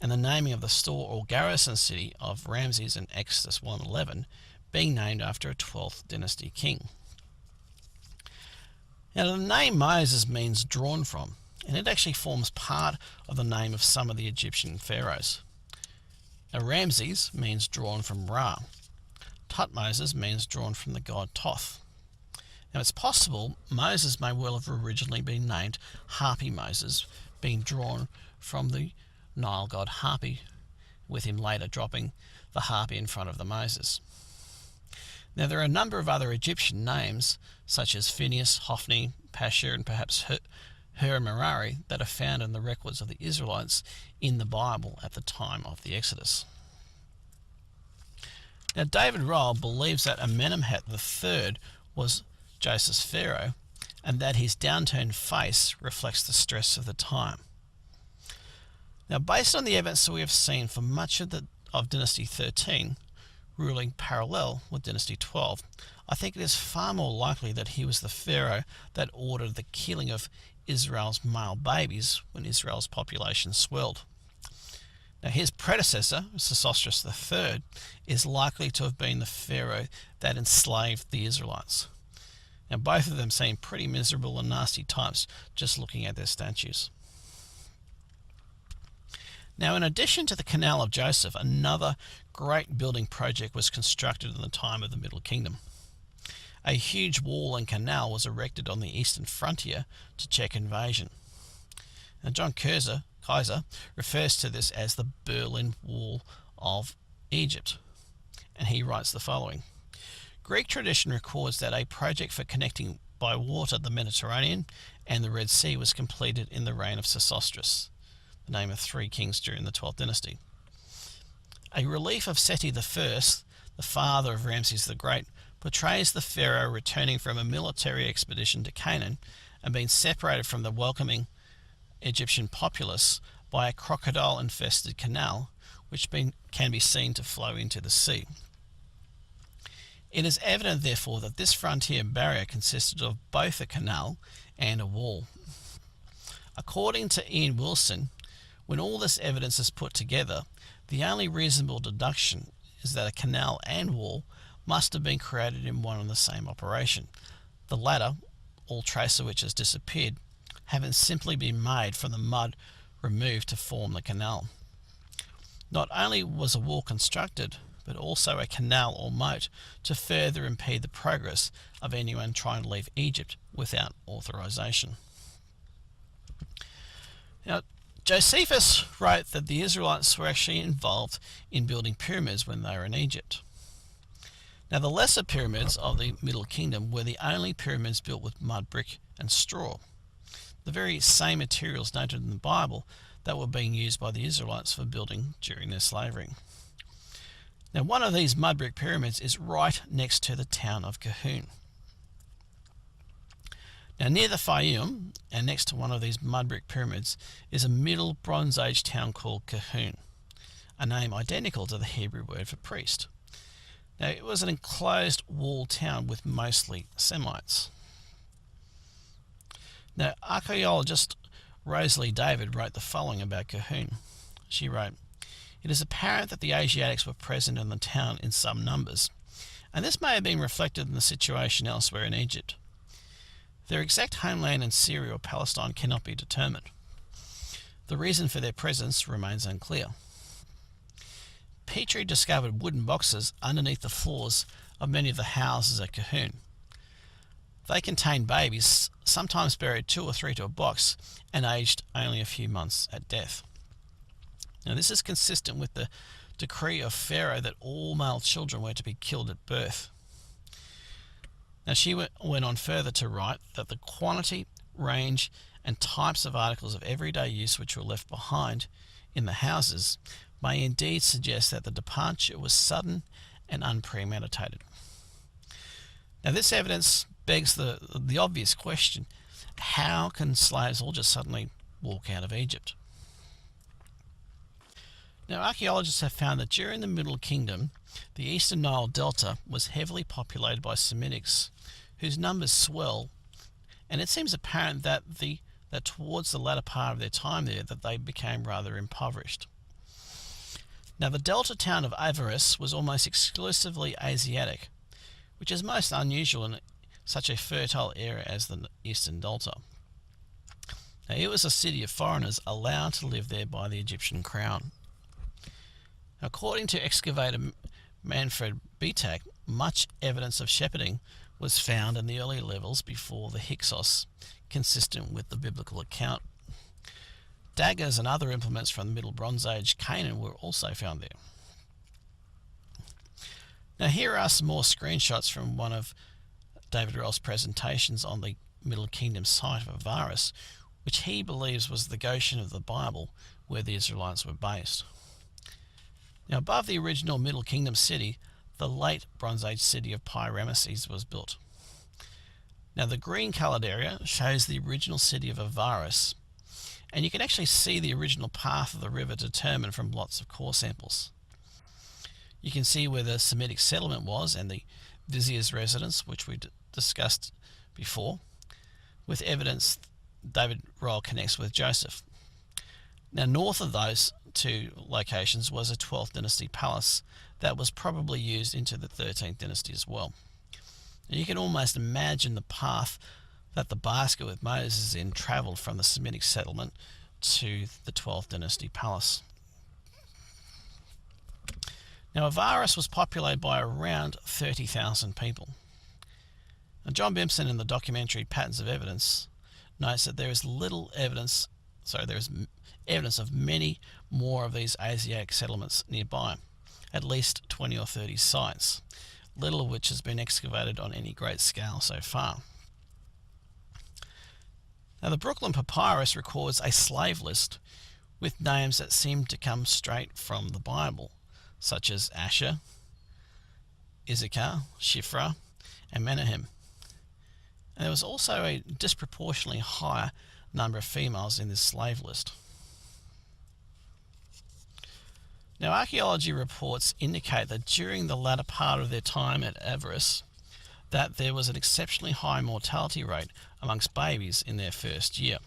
and the naming of the store or garrison city of Ramses in Exodus 1:11 being named after a 12th dynasty king. Now the name Moses means drawn from, and it actually forms part of the name of some of the Egyptian pharaohs. Now Ramses means drawn from Ra. Tutmosis means drawn from the god Thoth. Now it's possible Moses may well have originally been named Harpy Moses, being drawn from the Nile god Harpy, with him later dropping the harpy in front of the Moses. Now there are a number of other Egyptian names, such as Phineas, Hophni, Pashur, and perhaps Hur-Merari, that are found in the records of the Israelites in the Bible at the time of the Exodus. Now David ROHL believes that Amenemhat III was Joseph's pharaoh, and that his downturned face reflects the stress of the time. Now, based on the evidence that we have seen for much of Dynasty 13, ruling parallel with Dynasty 12, I think it is far more likely that he was the pharaoh that ordered the killing of Israel's male babies when Israel's population swelled. Now, his predecessor, Sesostris III, is likely to have been the pharaoh that enslaved the Israelites. Now, both of them seem pretty miserable and nasty types just looking at their statues. Now, in addition to the Canal of Joseph, another great building project was constructed in the time of the Middle Kingdom. A huge wall and canal was erected on the eastern frontier to check invasion. Now, John Kaiser refers to this as the Berlin Wall of Egypt, and he writes the following. Greek tradition records that a project for connecting by water the Mediterranean and the Red Sea was completed in the reign of Sesostris, the name of 3 kings during the 12th dynasty. A relief of Seti I, the father of Ramses the Great, portrays the pharaoh returning from a military expedition to Canaan and being separated from the welcoming Egyptian populace by a crocodile-infested canal, which can be seen to flow into the sea. It is evident, therefore, that this frontier barrier consisted of both a canal and a wall. According to Ian Wilson, when all this evidence is put together, the only reasonable deduction is that a canal and wall must have been created in one and the same operation. The latter, all trace of which has disappeared, having simply been made from the mud removed to form the canal. Not only was a wall constructed, but also a canal or moat to further impede the progress of anyone trying to leave Egypt without authorization. Now, Josephus wrote that the Israelites were actually involved in building pyramids when they were in Egypt. Now, the lesser pyramids of the Middle Kingdom were the only pyramids built with mud, brick, and straw, the very same materials noted in the Bible that were being used by the Israelites for building during their slavery. Now, one of these mud brick pyramids is right next to the town of Kahun. Now, near the Fayum, and next to one of these mud brick pyramids, is a Middle Bronze Age town called Kahun, a name identical to the Hebrew word for priest. Now, it was an enclosed walled town with mostly Semites. Now, archaeologist Rosalie David wrote the following about Kahun. She wrote, "It is apparent that the Asiatics were present in the town in some numbers, and this may have been reflected in the situation elsewhere in Egypt. Their exact homeland in Syria or Palestine cannot be determined. The reason for their presence remains unclear. Petrie discovered wooden boxes underneath the floors of many of the houses at Kahun. They contained babies, sometimes buried 2 or 3 to a box, and aged only a few months at death." Now, this is consistent with the decree of Pharaoh that all male children were to be killed at birth. Now, she went on further to write that the quantity, range, and types of articles of everyday use which were left behind in the houses may indeed suggest that the departure was sudden and unpremeditated. Now, this evidence begs the obvious question: how can slaves all just suddenly walk out of Egypt? Now, archaeologists have found that during the Middle Kingdom, the Eastern Nile Delta was heavily populated by Semitics, whose numbers swell, and it seems apparent that towards the latter part of their time there that they became rather impoverished. Now, the delta town of Avaris was almost exclusively Asiatic, which is most unusual in such a fertile area as the Eastern Delta. Now, it was a city of foreigners allowed to live there by the Egyptian crown. According to excavator Manfred Betak, much evidence of shepherding was found in the early levels before the Hyksos, consistent with the biblical account. Daggers and other implements from the Middle Bronze Age Canaan were also found there. Now, here are some more screenshots from one of David ROHL's presentations on the Middle Kingdom site of Avaris, which he believes was the Goshen of the Bible, where the Israelites were based. Now, above the original Middle Kingdom city, the late Bronze Age city of RAMESES was built. Now, the green coloured area shows the original city of Avaris, and you can actually see the original path of the river determined from lots of core samples. You can see where the Semitic settlement was and the vizier's residence, which we discussed before, with evidence David ROHL connects with Joseph. Now, north of those two locations was a 12th dynasty palace that was probably used into the 13th dynasty as well. And you can almost imagine the path that the basket with Moses in travelled from the Semitic settlement to the 12th dynasty palace. Now, Avaris was populated by around 30,000 people. And John Bimpson in the documentary Patterns of Evidence notes that there is evidence of many more of these Asiatic settlements nearby, at least 20 or 30 sites, little of which has been excavated on any great scale so far. Now, the Brooklyn Papyrus records a slave list with names that seem to come straight from the Bible, such as Asher, Issachar, Shiphrah, and Menahem. And there was also a disproportionately higher number of females in this slave list. Now, archaeology reports indicate that during the latter part of their time at Avaris, that there was an exceptionally high mortality rate amongst babies in their first year,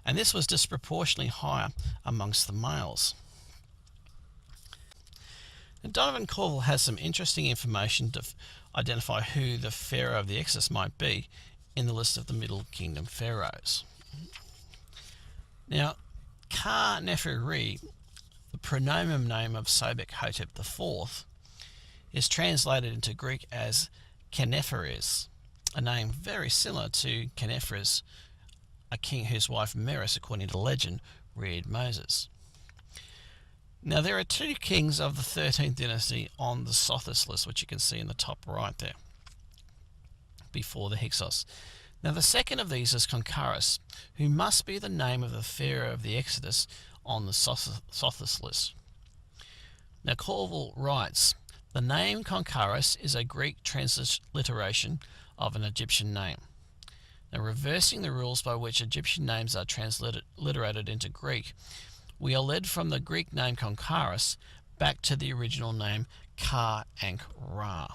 and this was disproportionately higher amongst the males. Now, Donovan Courville has some interesting information to identify who the pharaoh of the Exodus might be in the list of the Middle Kingdom pharaohs. Now, Ka-Neferu, the pronomen name of Sobek-Hotep IV, is translated into Greek as Kheneferes, a name very similar to Kheneferes, a king whose wife Meres, according to legend, reared Moses. Now, there are two kings of the 13th dynasty on the Sothis list, which you can see in the top right there, before the Hyksos. Now, the second of these is Concarus, who must be the name of the pharaoh of the Exodus on the Sothis list. Now, Courville writes, the name Concarus is a Greek transliteration of an Egyptian name. Now, reversing the rules by which Egyptian names are transliterated into Greek, we are led from the Greek name Concarus back to the original name Ka-Ankh-Ra.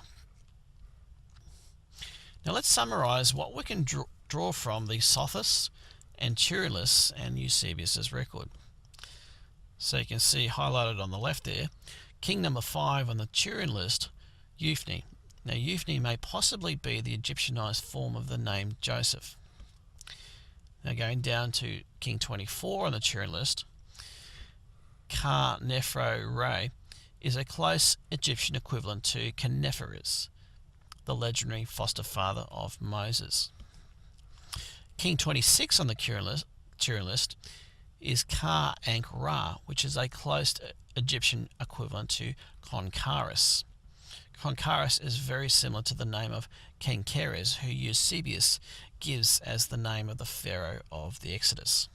Now, let's summarise what we can draw from the Sothis and Turin lists and Eusebius's record. So you can see highlighted on the left there, king number 5 on the Turin list, Euphne. Now, Euphne may possibly be the Egyptianized form of the name Joseph. Now, going down to king 24 on the Turin list, Ka-Neferu is a close Egyptian equivalent to Kheneferes, the legendary foster father of Moses. King 26 on the Turin list is Ka-Ankh-Ra, which is a close Egyptian equivalent to Concarus. Concarus is very similar to the name of Kenkeres, who Eusebius gives as the name of the pharaoh of the Exodus.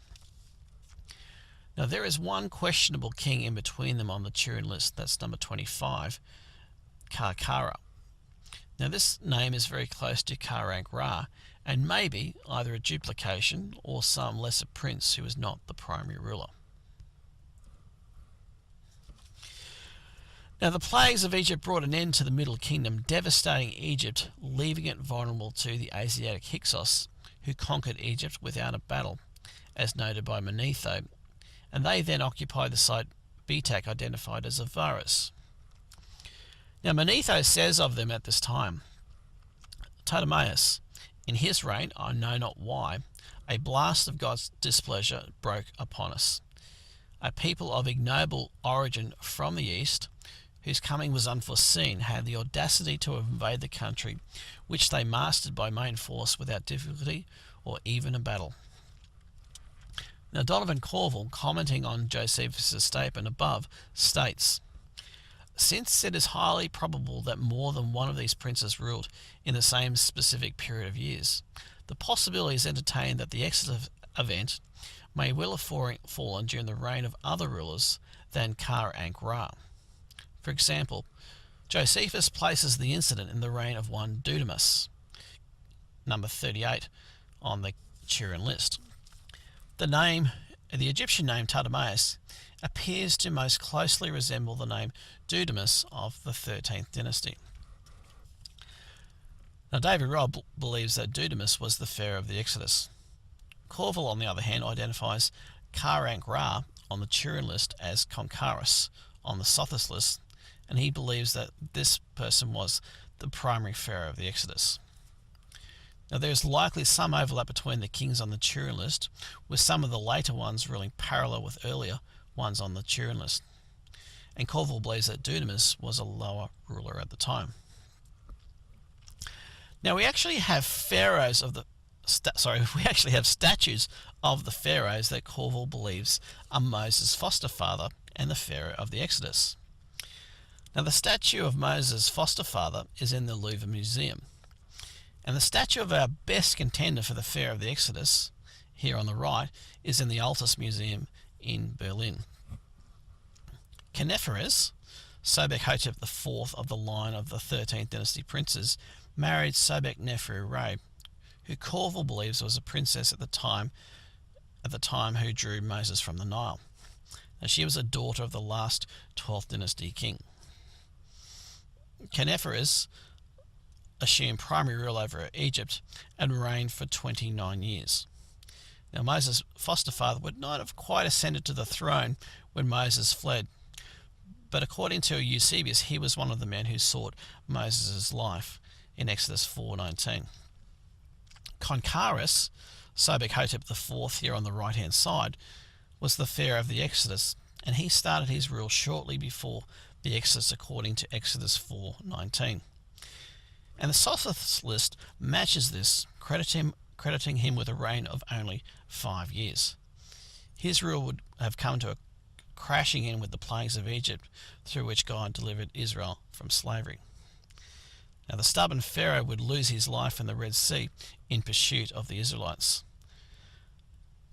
Now, there is one questionable king in between them on the Turin list, that's number 25, Karkara. Now, this name is very close to Ka-Ankh-Ra, and maybe either a duplication or some lesser prince who is not the primary ruler. Now the plagues of Egypt brought an end to the Middle Kingdom, devastating Egypt, leaving it vulnerable to the Asiatic Hyksos, who conquered Egypt without a battle, as noted by Manetho, and they then occupied the site Betak identified as Avaris. Now Manetho says of them at this time, Ptolemaeus, in his reign, I know not why, a blast of God's displeasure broke upon us. A people of ignoble origin from the east, whose coming was unforeseen, had the audacity to invade the country, which they mastered by main force without difficulty or even a battle. Now Donovan Courville, commenting on Josephus' statement above, states, since it is highly probable that more than one of these princes ruled in the same specific period of years, the possibility is entertained that the Exodus event may well have fallen during the reign of other rulers than Khar-Ankh-Ra. For example, Josephus places the incident in the reign of one Dudamus, number 38 on the Turin list. The Egyptian name Ptolemaeus appears to most closely resemble the name Dudamus of the 13th dynasty. Now David ROHL believes that Dudamus was the pharaoh of the Exodus. Courville, on the other hand, identifies Khar-Ankh-Ra on the Turin list as Concarus on the Sothis list, and he believes that this person was the primary pharaoh of the Exodus. Now there is likely some overlap between the kings on the Turin list, with some of the later ones ruling parallel with earlier ones on the Turin list. And Courville believes that Dudamus was a lower ruler at the time. Now we actually have statues of the pharaohs that Courville believes are Moses' foster father and the pharaoh of the Exodus. Now the statue of Moses' foster father is in the Louvre Museum, and the statue of our best contender for the pharaoh of the Exodus, here on the right, is in the Altes Museum in Berlin. Kheneferes, Sobek-Hotep IV of the line of the 13th dynasty princes, married Sobek-Neferu, who Courville believes was a princess at the time who drew Moses from the Nile. Now, she was a daughter of the last 12th dynasty king. Kheneferes assumed primary rule over Egypt and reigned for 29 years. Now Moses' foster father would not have quite ascended to the throne when Moses fled, but according to Eusebius, he was one of the men who sought Moses' life in Exodus 4:19. Concarus, Sobek-Hotep IV here on the right-hand side, was the pharaoh of the Exodus, and he started his rule shortly before the Exodus according to Exodus 4:19. And the Sothis list matches this, crediting him with a reign of only 5 years. His rule would have come to a crashing in with the plagues of Egypt, through which God delivered Israel from slavery. Now the stubborn Pharaoh would lose his life in the Red Sea in pursuit of the Israelites.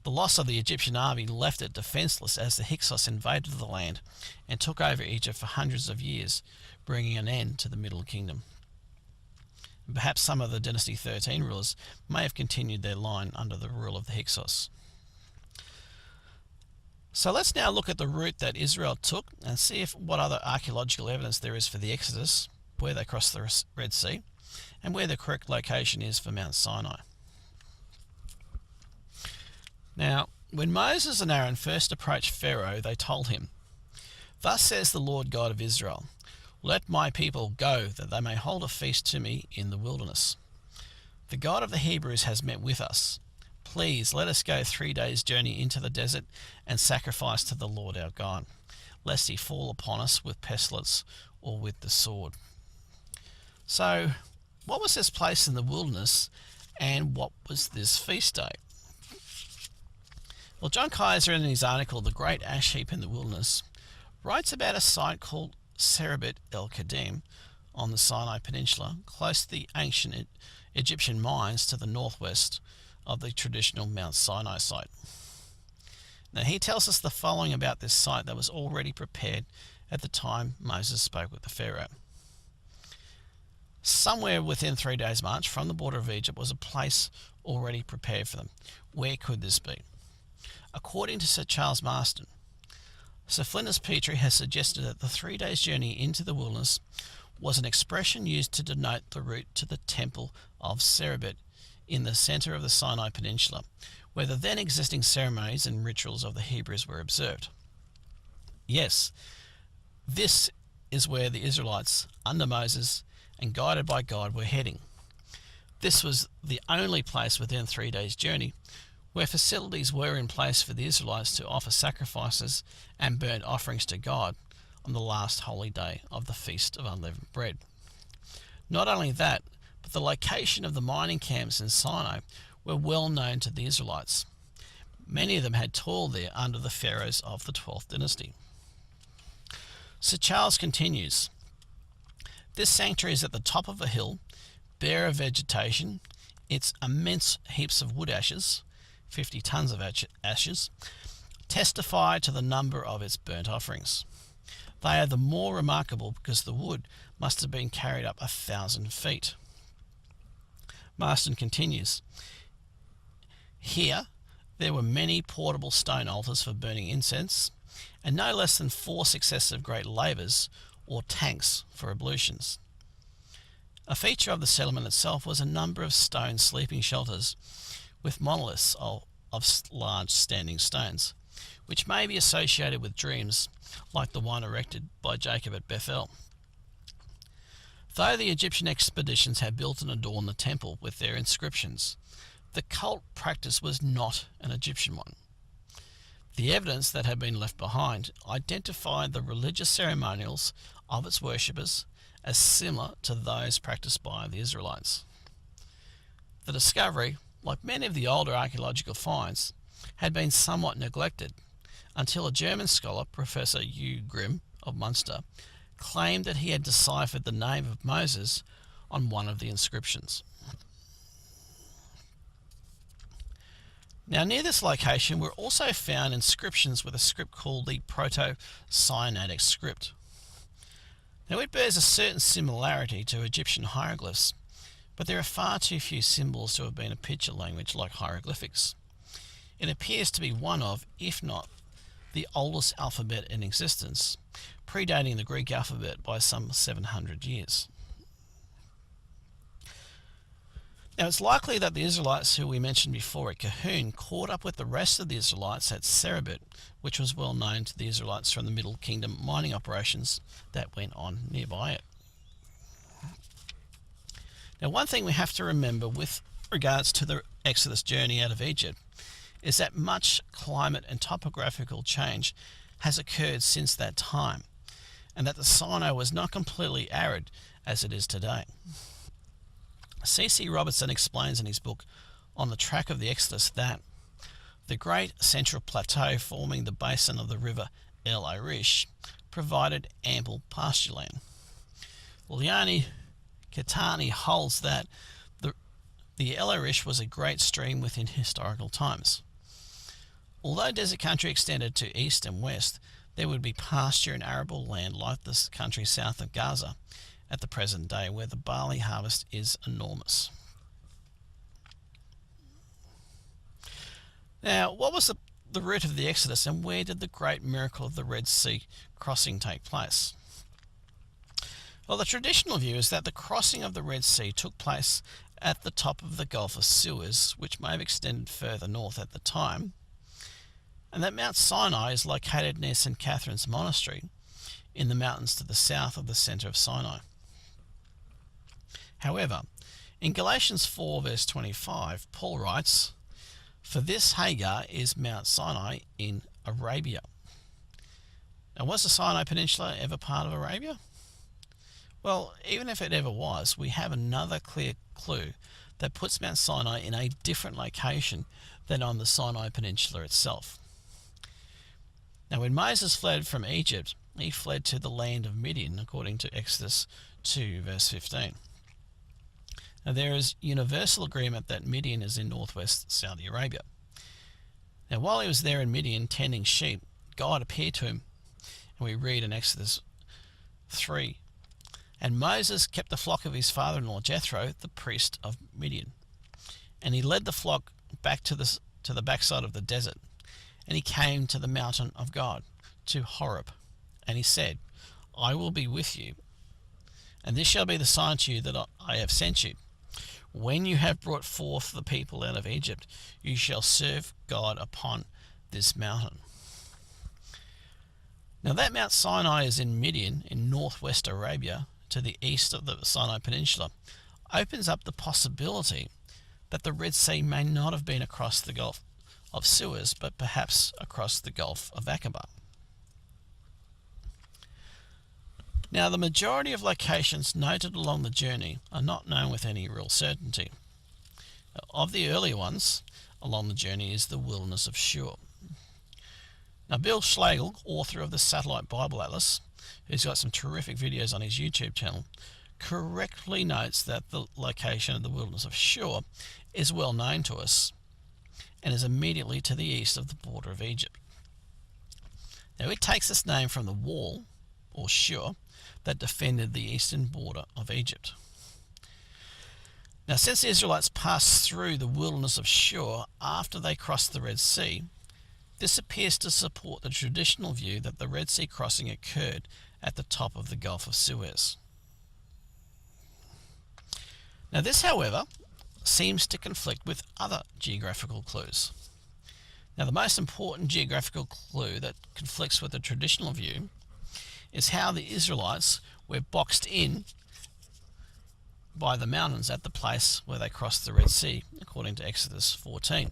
The loss of the Egyptian army left it defenceless as the Hyksos invaded the land and took over Egypt for hundreds of years, bringing an end to the Middle Kingdom. Perhaps some of the Dynasty 13 rulers may have continued their line under the rule of the Hyksos. So let's now look at the route that Israel took and see what other archaeological evidence there is for the Exodus, where they crossed the Red Sea, and where the correct location is for Mount Sinai. Now, when Moses and Aaron first approached Pharaoh, they told him, "Thus says the Lord God of Israel, let my people go, that they may hold a feast to me in the wilderness. The God of the Hebrews has met with us. Please let us go 3 days' journey into the desert and sacrifice to the Lord our God, lest he fall upon us with pestilence or with the sword." So, what was this place in the wilderness, and what was this feast day? Well, John Kaiser, in his article, The Great Ash Heap in the Wilderness, writes about a site called Serebet el-Kadem on the Sinai Peninsula, close to the ancient Egyptian mines to the northwest of the traditional Mount Sinai site. Now, he tells us the following about this site that was already prepared at the time Moses spoke with the Pharaoh. Somewhere within 3 days' march from the border of Egypt was a place already prepared for them. Where could this be? According to Sir Charles Marston, Sir Flinders Petrie has suggested that the 3 days' journey into the wilderness was an expression used to denote the route to the temple of Serebet in the centre of the Sinai Peninsula, where the then existing ceremonies and rituals of the Hebrews were observed. Yes, this is where the Israelites, under Moses and guided by God, were heading. This was the only place within 3 days' journey where facilities were in place for the Israelites to offer sacrifices and burnt offerings to God on the last holy day of the Feast of Unleavened Bread. Not only that, but the location of the mining camps in Sinai were well known to the Israelites. Many of them had toiled there under the pharaohs of the 12th dynasty. Sir Charles continues, "This sanctuary is at the top of a hill, bare of vegetation. Its immense heaps of wood ashes, 50 tons of ashes, testify to the number of its burnt offerings. They are the more remarkable because the wood must have been carried up 1,000 feet. Marston continues, "Here there were many portable stone altars for burning incense, and no less than 4 successive great lavers or tanks for ablutions. A feature of the settlement itself was a number of stone sleeping shelters with monoliths of large standing stones, which may be associated with dreams like the one erected by Jacob at Bethel. Though the Egyptian expeditions had built and adorned the temple with their inscriptions, the cult practice was not an Egyptian one. The evidence that had been left behind identified the religious ceremonials of its worshippers as similar to those practiced by the Israelites. The discovery, like many of the older archaeological finds, had been somewhat neglected until a German scholar, Professor U. Grimm of Munster, claimed that he had deciphered the name of Moses on one of the inscriptions. Now, near this location were also found inscriptions with a script called the Proto-SINAITIC script. Now, it bears a certain similarity to Egyptian hieroglyphs, but there are far too few symbols to have been a picture language like hieroglyphics. It appears to be one of, if not the oldest alphabet in existence, predating the Greek alphabet by some 700 years. Now, it's likely that the Israelites who we mentioned before at Kahun caught up with the rest of the Israelites at Serebet, which was well known to the Israelites from the Middle Kingdom mining operations that went on nearby it. Now, one thing we have to remember with regards to the Exodus journey out of Egypt is that much climate and topographical change has occurred since that time, and that the Sinai was not completely arid as it is today. C.C. Robertson explains in his book On the Track of the Exodus that the great central plateau forming the basin of the river El Arish provided ample pasture land. Leone Catani holds that the El Arish was a great stream within historical times. Although desert country extended to east and west, there would be pasture and arable land like the country south of Gaza at the present day, where the barley harvest is enormous. Now, what was the route of the Exodus, and where did the great miracle of the Red Sea crossing take place? Well, the traditional view is that the crossing of the Red Sea took place at the top of the Gulf of Suez, which may have extended further north at the time, and that Mount Sinai is located near St. Catherine's Monastery in the mountains to the south of the centre of Sinai. However, in Galatians 4 verse 25, Paul writes, "For this Hagar is Mount Sinai in Arabia." Now, was the Sinai Peninsula ever part of Arabia? Well, even if it ever was, we have another clear clue that puts Mount Sinai in a different location than on the Sinai Peninsula itself. Now, when Moses fled from Egypt, he fled to the land of Midian, according to Exodus 2 verse 15. Now, there is universal agreement that Midian is in northwest Saudi Arabia. Now, while he was there in Midian tending sheep, God appeared to him, and we read in Exodus 3, "And Moses kept the flock of his father-in-law Jethro, the priest of Midian. And he led the flock back to the backside of the desert, and he came to the mountain of God, to Horeb, and he said, I will be with you, and this shall be the sign to you that I have sent you. When you have brought forth the people out of Egypt, you shall serve God upon this mountain. Now that Mount Sinai is in Midian in northwest Arabia, to the east of the Sinai Peninsula, opens up the possibility that the Red Sea may not have been across the Gulf of Suez, but perhaps across the Gulf of Aqaba. Now, the majority of locations noted along the journey are not known with any real certainty. Of the earlier ones along the journey is the wilderness of Shur. Now, Bill Schlegel, author of the Satellite Bible Atlas, who's got some terrific videos on his YouTube channel, correctly notes that the location of the wilderness of Shur is well known to us and is immediately to the east of the border of Egypt. Now, it takes its name from the wall, or Shur, that defended the eastern border of Egypt. Now, since the Israelites passed through the wilderness of Shur after they crossed the Red Sea, this appears to support the traditional view that the Red Sea crossing occurred at the top of the Gulf of Suez. Now, this, however, seems to conflict with other geographical clues. Now, the most important geographical clue that conflicts with the traditional view is how the Israelites were boxed in by the mountains at the place where they crossed the Red Sea, according to Exodus 14.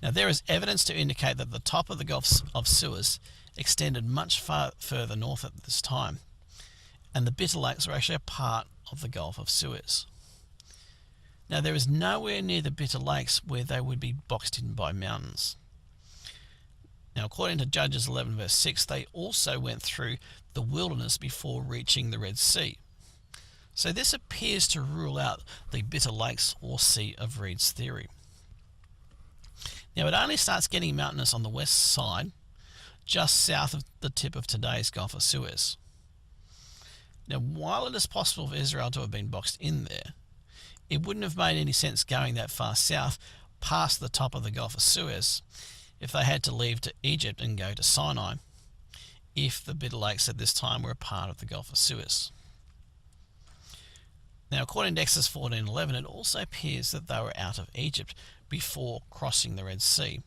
Now, there is evidence to indicate that the top of the Gulf of Suez extended much further north at this time, and the Bitter Lakes were actually a part of the Gulf of Suez. Now, there is nowhere near the Bitter Lakes where they would be boxed in by mountains. Now, according to Judges 11 verse 6, they also went through the wilderness before reaching the Red Sea. So this appears to rule out the Bitter Lakes or Sea of Reeds theory. Now, it only starts getting mountainous on the west side, just south of the tip of today's Gulf of Suez. Now, while it is possible for Israel to have been boxed in there, it wouldn't have made any sense going that far south past the top of the Gulf of Suez if they had to leave to Egypt and go to Sinai, if the Bitter Lakes at this time were a part of the Gulf of Suez. Now, according to Exodus 14:11, it also appears that they were out of Egypt before crossing the Red Sea,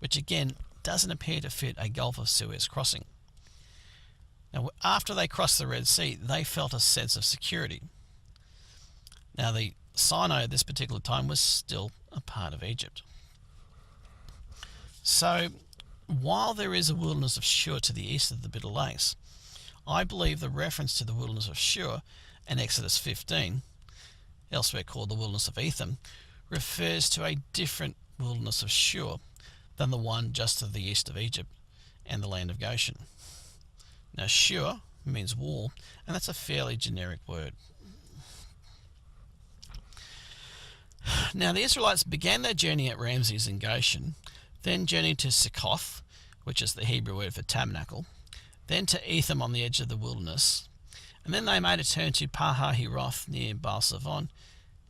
which again doesn't appear to fit a Gulf of Suez crossing. Now, after they crossed the Red Sea, they felt a sense of security. Now, the Sinai at this particular time was still a part of Egypt. So, while there is a wilderness of Shur to the east of the Bitter Lakes, I believe the reference to the wilderness of Shur in Exodus 15, elsewhere called the wilderness of Etham, refers to a different wilderness of Shur than the one just to the east of Egypt and the land of Goshen. Now, Shur means wall, and that's a fairly generic word. Now, the Israelites began their journey at Ramses in Goshen, then journeyed to Succoth, which is the Hebrew word for tabernacle, then to Etham on the edge of the wilderness, and then they made a turn to Pi-hahiroth near Baal-Savon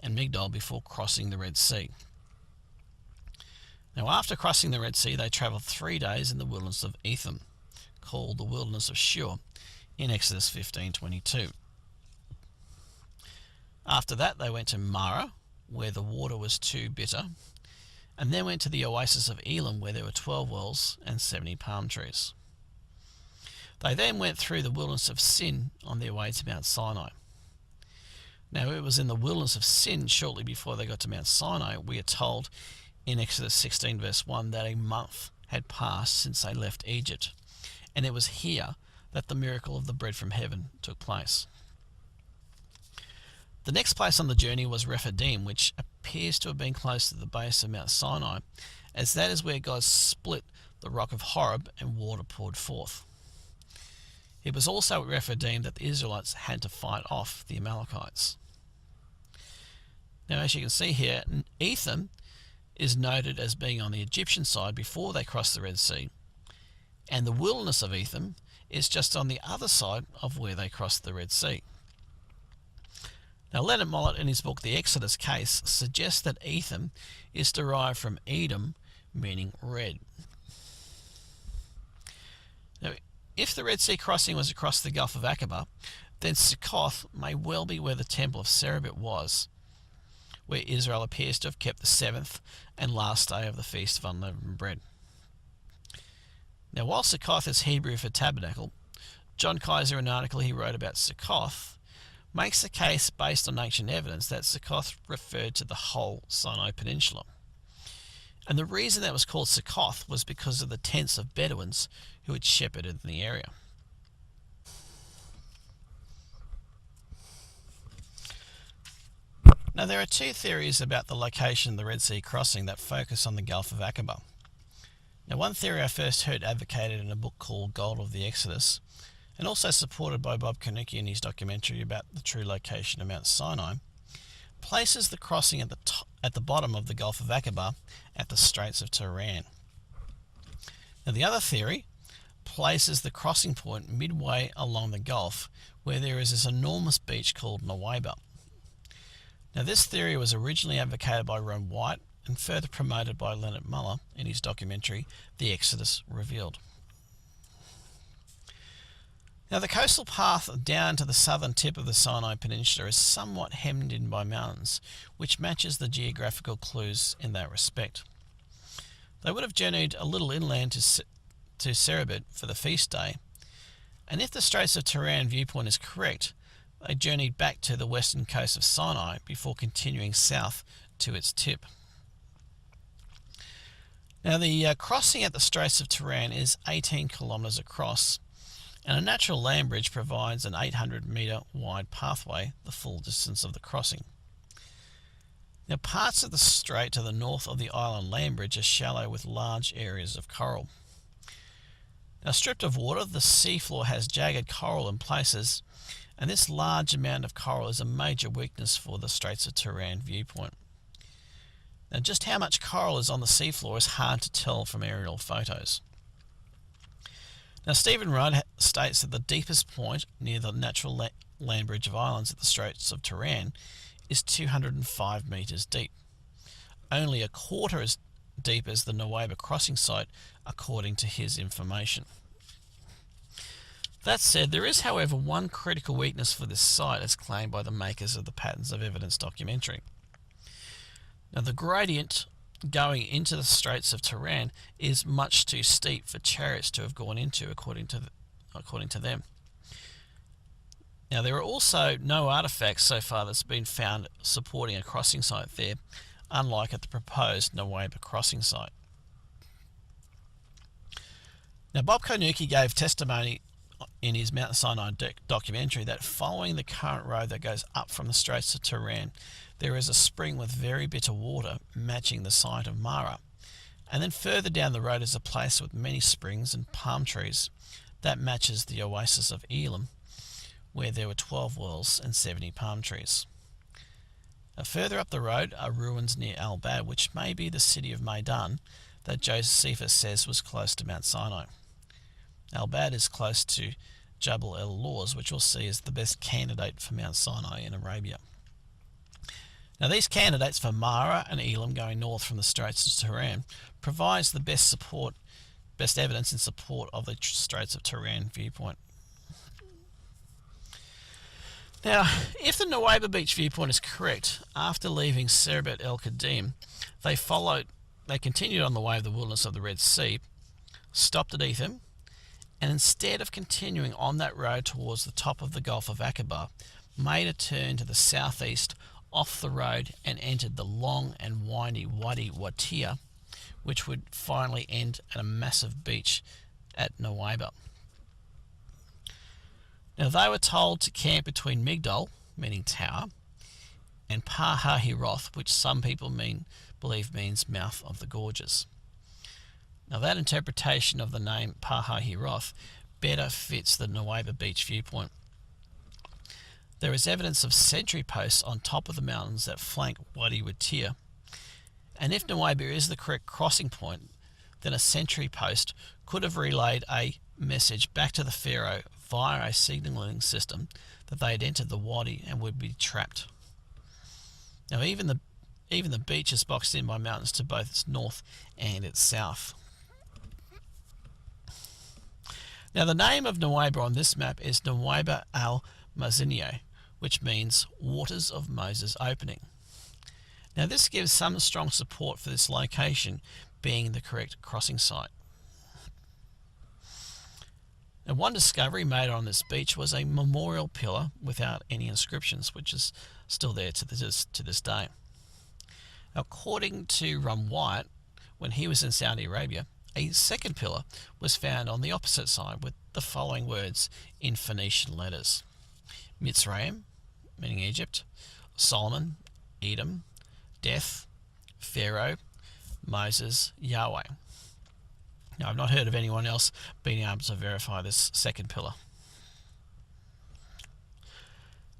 and Migdol before crossing the Red Sea. Now, after crossing the Red Sea, they travelled 3 days in the wilderness of Etham, called the wilderness of Shur, in Exodus 15:22. After that, they went to Marah, where the water was too bitter, and then went to the oasis of Elim, where there were 12 wells and 70 palm trees. They then went through the wilderness of Sin on their way to Mount Sinai. Now, it was in the wilderness of Sin shortly before they got to Mount Sinai, we are told in Exodus 16 verse 1 that a month had passed since they left Egypt, and it was here that the miracle of the bread from heaven took place. The next place on the journey was Rephidim, which appears to have been close to the base of Mount Sinai, as that is where God split the rock of Horeb and water poured forth. It was also at Rephidim that the Israelites had to fight off the Amalekites. Now, as you can see here, Etham is noted as being on the Egyptian side before they crossed the Red Sea, and the wilderness of Etham is just on the other side of where they crossed the Red Sea. Now, Leonard Mollett, in his book The Exodus Case, suggests that Etham is derived from Edom, meaning red. if the Red Sea crossing was across the Gulf of Aqaba, then Succoth may well be where the Temple of Serebet was, where Israel appears to have kept the seventh and last day of the Feast of Unleavened Bread. Now, while Succoth is Hebrew for tabernacle, John Kaiser, in an article he wrote about Succoth, makes the case based on ancient evidence that Succoth referred to the whole Sinai Peninsula. And the reason that was called Succoth was because of the tents of Bedouins who had shepherded in the area. Now, there are two theories about the location of the Red Sea crossing that focus on the Gulf of Aqaba. Now, one theory I first heard advocated in a book called Gold of the Exodus, and also supported by Bob Kanuki in his documentary about the true location of Mount Sinai, places the crossing at the bottom of the Gulf of Aqaba at the Straits of Tiran. Now, the other theory places the crossing point midway along the Gulf, where there is this enormous beach called Nuweiba. Now, this theory was originally advocated by Ron White and further promoted by Leonard Muller in his documentary The Exodus Revealed. Now, the coastal path down to the southern tip of the Sinai Peninsula is somewhat hemmed in by mountains, which matches the geographical clues in that respect. They would have journeyed a little inland to Serebet for the feast day, and if the Straits of Tiran viewpoint is correct, they journeyed back to the western coast of Sinai before continuing south to its tip. Now, the crossing at the Straits of Tiran is 18 kilometres across, and a natural land bridge provides an 800-metre wide pathway, the full distance of the crossing. Now, parts of the strait to the north of the island land bridge are shallow with large areas of coral. Now, stripped of water, the seafloor has jagged coral in places, and this large amount of coral is a major weakness for the Straits of Tiran viewpoint. Now, just how much coral is on the seafloor is hard to tell from aerial photos. Now, Stephen Rudd states that the deepest point near the natural land bridge of islands at the Straits of Tiran is 205 metres deep, only a quarter as deep as the Nuweiba crossing site, according to his information. That said, there is, however, one critical weakness for this site as claimed by the makers of the Patterns of Evidence documentary. Now, the gradient going into the Straits of Tiran is much too steep for chariots to have gone into, according to them. Now, there are also no artefacts so far that's been found supporting a crossing site there, unlike at the proposed Nuweiba crossing site. Now, Bob Kanuki gave testimony in his Mount Sinai documentary that following the current road that goes up from the Straits of Tiran, there is a spring with very bitter water matching the site of Mara, and then further down the road is a place with many springs and palm trees that matches the oasis of Elim, where there were 12 wells and 70 palm trees. Now, further up the road are ruins near Al-Bad, which may be the city of Maidan that Josephus says was close to Mount Sinai. Al-Bad is close to Jabal el-Lawz, which we'll see is the best candidate for Mount Sinai in Arabia. Now, these candidates for Mara and Elim going north from the Straits of Tiran provides the best evidence in support of the Straits of Tiran viewpoint. Now, if the Nuweiba Beach viewpoint is correct, after leaving Serebet El Kadim, they continued on the way of the wilderness of the Red Sea, stopped at Etham, and instead of continuing on that road towards the top of the Gulf of Aqaba, made a turn to the southeast off the road and entered the long and windy Wadi Watia, which would finally end at a massive beach at Nuweiba. Now, they were told to camp between Migdol, meaning tower, and Pi-Hahiroth, which some people believe means mouth of the gorges. Now, that interpretation of the name Pi-Hahiroth better fits the Nuweiba Beach viewpoint. There is evidence of sentry posts on top of the mountains that flank Wadi Watia, and if Nuweiba is the correct crossing point, then a sentry post could have relayed a message back to the pharaoh via a signalling system that they had entered the wadi and would be trapped. Now, even the beach is boxed in by mountains to both its north and its south. Now the name of Nuweiba on this map is Nuweiba al-Mazinio, which means Waters of Moses Opening. Now this gives some strong support for this location being the correct crossing site. Now one discovery made on this beach was a memorial pillar without any inscriptions, which is still there to this day. According to Wyatt, when he was in Saudi Arabia, a second pillar was found on the opposite side with the following words in Phoenician letters: Mitzrayim, meaning Egypt; Solomon, Edom; Death, Pharaoh; Moses, Yahweh. Now, I've not heard of anyone else being able to verify this second pillar.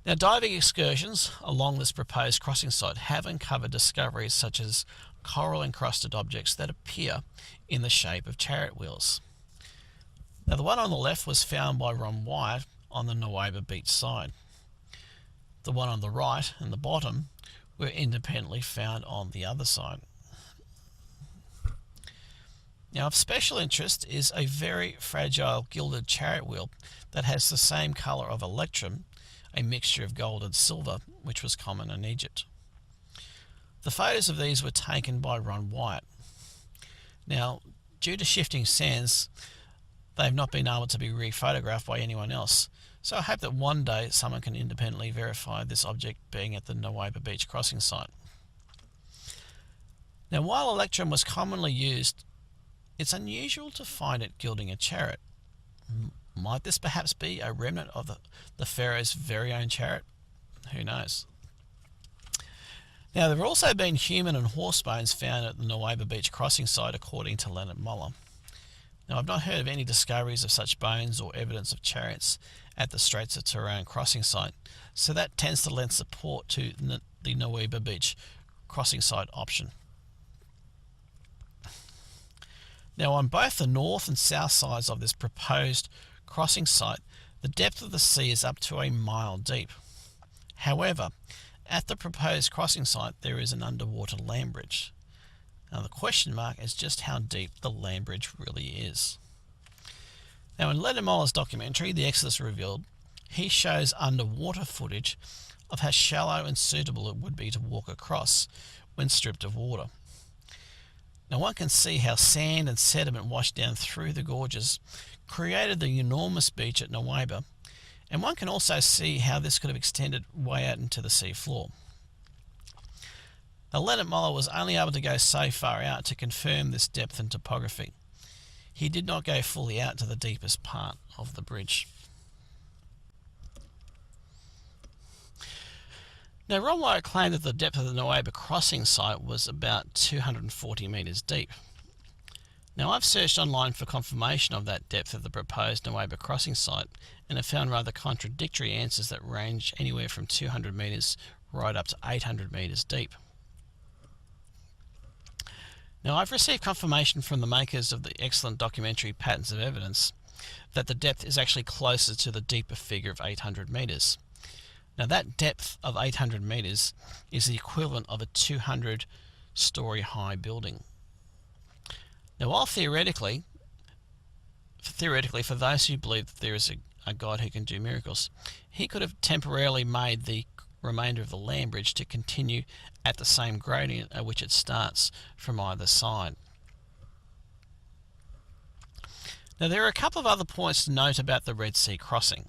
Now, diving excursions along this proposed crossing site have uncovered discoveries such as coral-encrusted objects that appear in the shape of chariot wheels. Now, the one on the left was found by Wyatt on the Nuweiba beach side. The one on the right and the bottom were independently found on the other side. Now, of special interest is a very fragile gilded chariot wheel that has the same colour of electrum, a mixture of gold and silver, which was common in Egypt. The photos of these were taken by Wyatt. Now, due to shifting sands, they've not been able to be re-photographed by anyone else, so I hope that one day someone can independently verify this object being at the Nuweiba beach crossing site. Now, while electrum was commonly used, it's unusual to find it gilding a chariot. Might this perhaps be a remnant of the Pharaoh's very own chariot? Who knows? Now, there have also been human and horse bones found at the Nuweiba beach crossing site, according to Leonard Muller. Now, I've not heard of any discoveries of such bones or evidence of chariots at the Straits of Tiran crossing site, so that tends to lend support to the Nuweiba beach crossing site option. Now, on both the north and south sides of this proposed crossing site, the depth of the sea is up to a mile deep. However, at the proposed crossing site, there is an underwater land bridge. Now, the question mark is just how deep the land bridge really is. Now, in Leonard Muller's documentary, The Exodus Revealed, he shows underwater footage of how shallow and suitable it would be to walk across when stripped of water. Now, one can see how sand and sediment washed down through the gorges created the enormous beach at Nuweiba, and one can also see how this could have extended way out into the sea floor. Now, Leonard Muller was only able to go so far out to confirm this depth and topography. He did not go fully out to the deepest part of the bridge. Now, Wyatt claimed that the depth of the Nuweiba crossing site was about 240 metres deep. Now, I've searched online for confirmation of that depth of the proposed Nuweiba crossing site and have found rather contradictory answers that range anywhere from 200 metres right up to 800 metres deep. Now, I've received confirmation from the makers of the excellent documentary Patterns of Evidence that the depth is actually closer to the deeper figure of 800 metres. Now, that depth of 800 metres is the equivalent of a 200-storey high building. Now, while theoretically, for those who believe that there is a God who can do miracles, he could have temporarily made the remainder of the land bridge to continue at the same gradient at which it starts from either side. Now, there are a couple of other points to note about the Red Sea crossing.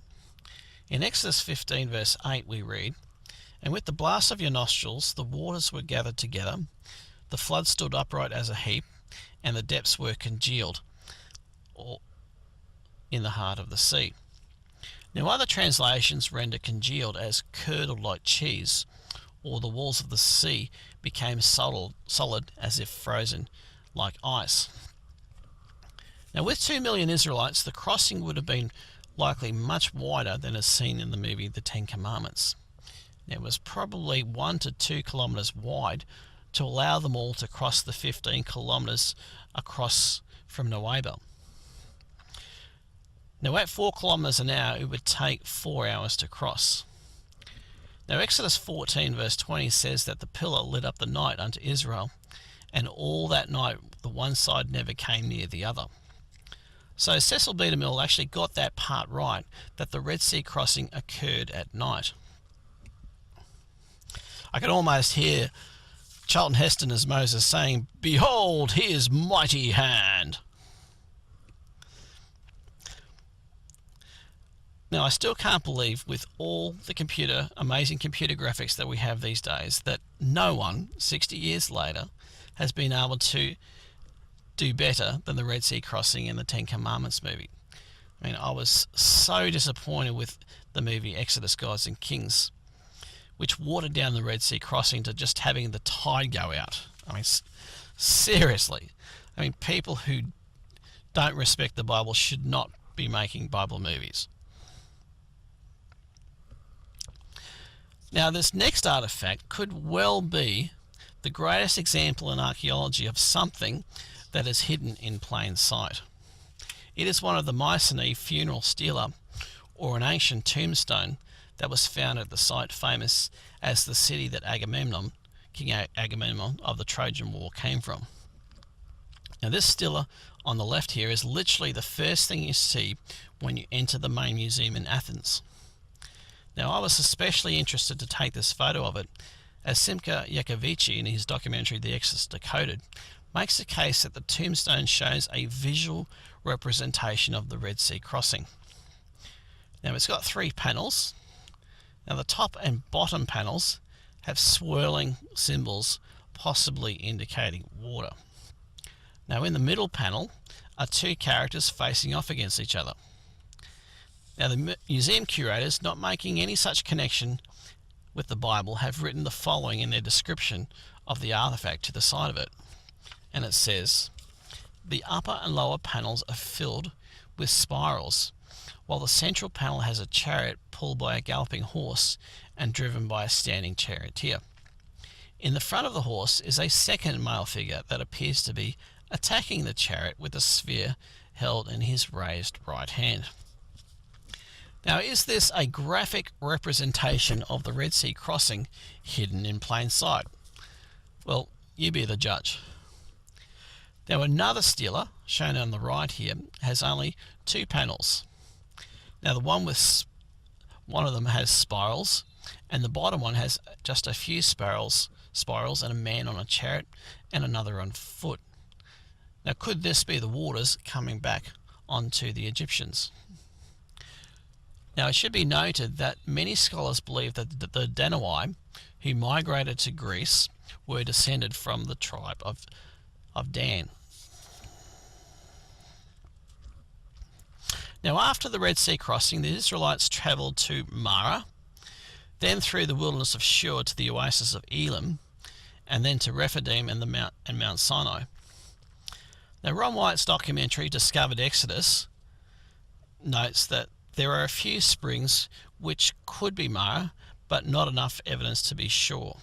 In Exodus 15 verse 8 we read, "And with the blast of your nostrils the waters were gathered together, the flood stood upright as a heap, and the depths were congealed in the heart of the sea." Now, other translations render congealed as curdled like cheese, or the walls of the sea became solid as if frozen like ice. Now, with 2 million Israelites, the crossing would have been likely much wider than is seen in the movie The Ten Commandments. It was probably 1 to 2 kilometres wide to allow them all to cross the 15 kilometres across from Nuweiba. Now, at 4 kilometres an hour, it would take 4 hours to cross. Now, Exodus 14 verse 20 says that the pillar lit up the night unto Israel, and all that night the one side never came near the other. So Cecil B. DeMille actually got that part right, that the Red Sea crossing occurred at night. I can almost hear Charlton Heston as Moses saying, "Behold his mighty hand." Now, I still can't believe, with all the amazing computer graphics that we have these days, that no one, 60 years later, has been able to do better than the Red Sea crossing in the Ten Commandments movie. I mean, I was so disappointed with the movie Exodus, Gods and Kings, which watered down the Red Sea crossing to just having the tide go out. I mean, seriously. I mean, people who don't respect the Bible should not be making Bible movies. Now, this next artifact could well be the greatest example in archaeology of something that is hidden in plain sight. It is one of the Mycenae funeral stela, or an ancient tombstone that was found at the site famous as the city that Agamemnon, King Agamemnon of the Trojan War, came from. Now, this stela on the left here is literally the first thing you see when you enter the main museum in Athens. Now, I was especially interested to take this photo of it, as Simca Jakovici, in his documentary The Exodus Decoded, makes the case that the tombstone shows a visual representation of the Red Sea crossing. Now, it's got 3 panels. Now, the top and bottom panels have swirling symbols, possibly indicating water. Now, in the middle panel are 2 characters facing off against each other. Now, the museum curators, not making any such connection with the Bible, have written the following in their description of the artifact to the side of it. And it says, "The upper and lower panels are filled with spirals, while the central panel has a chariot pulled by a galloping horse and driven by a standing charioteer. In the front of the horse is a second male figure that appears to be attacking the chariot with a sphere held in his raised right hand." Now, is this a graphic representation of the Red Sea crossing hidden in plain sight? Well, you be the judge. Now, another stela, shown on the right here, has only 2 panels. Now, the one of them has spirals, and the bottom one has just a few spirals and a man on a chariot and another on foot. Now, could this be the waters coming back onto the Egyptians? Now, it should be noted that many scholars believe that the Danaoi, who migrated to Greece, were descended from the tribe of Dan. Now, after the Red Sea crossing, the Israelites travelled to Marah, then through the wilderness of Shur to the oasis of Elim, and then to Rephidim and Mount Sinai. Now, Ron White's documentary Discovered Exodus notes that there are a few springs which could be Marah, but not enough evidence to be sure.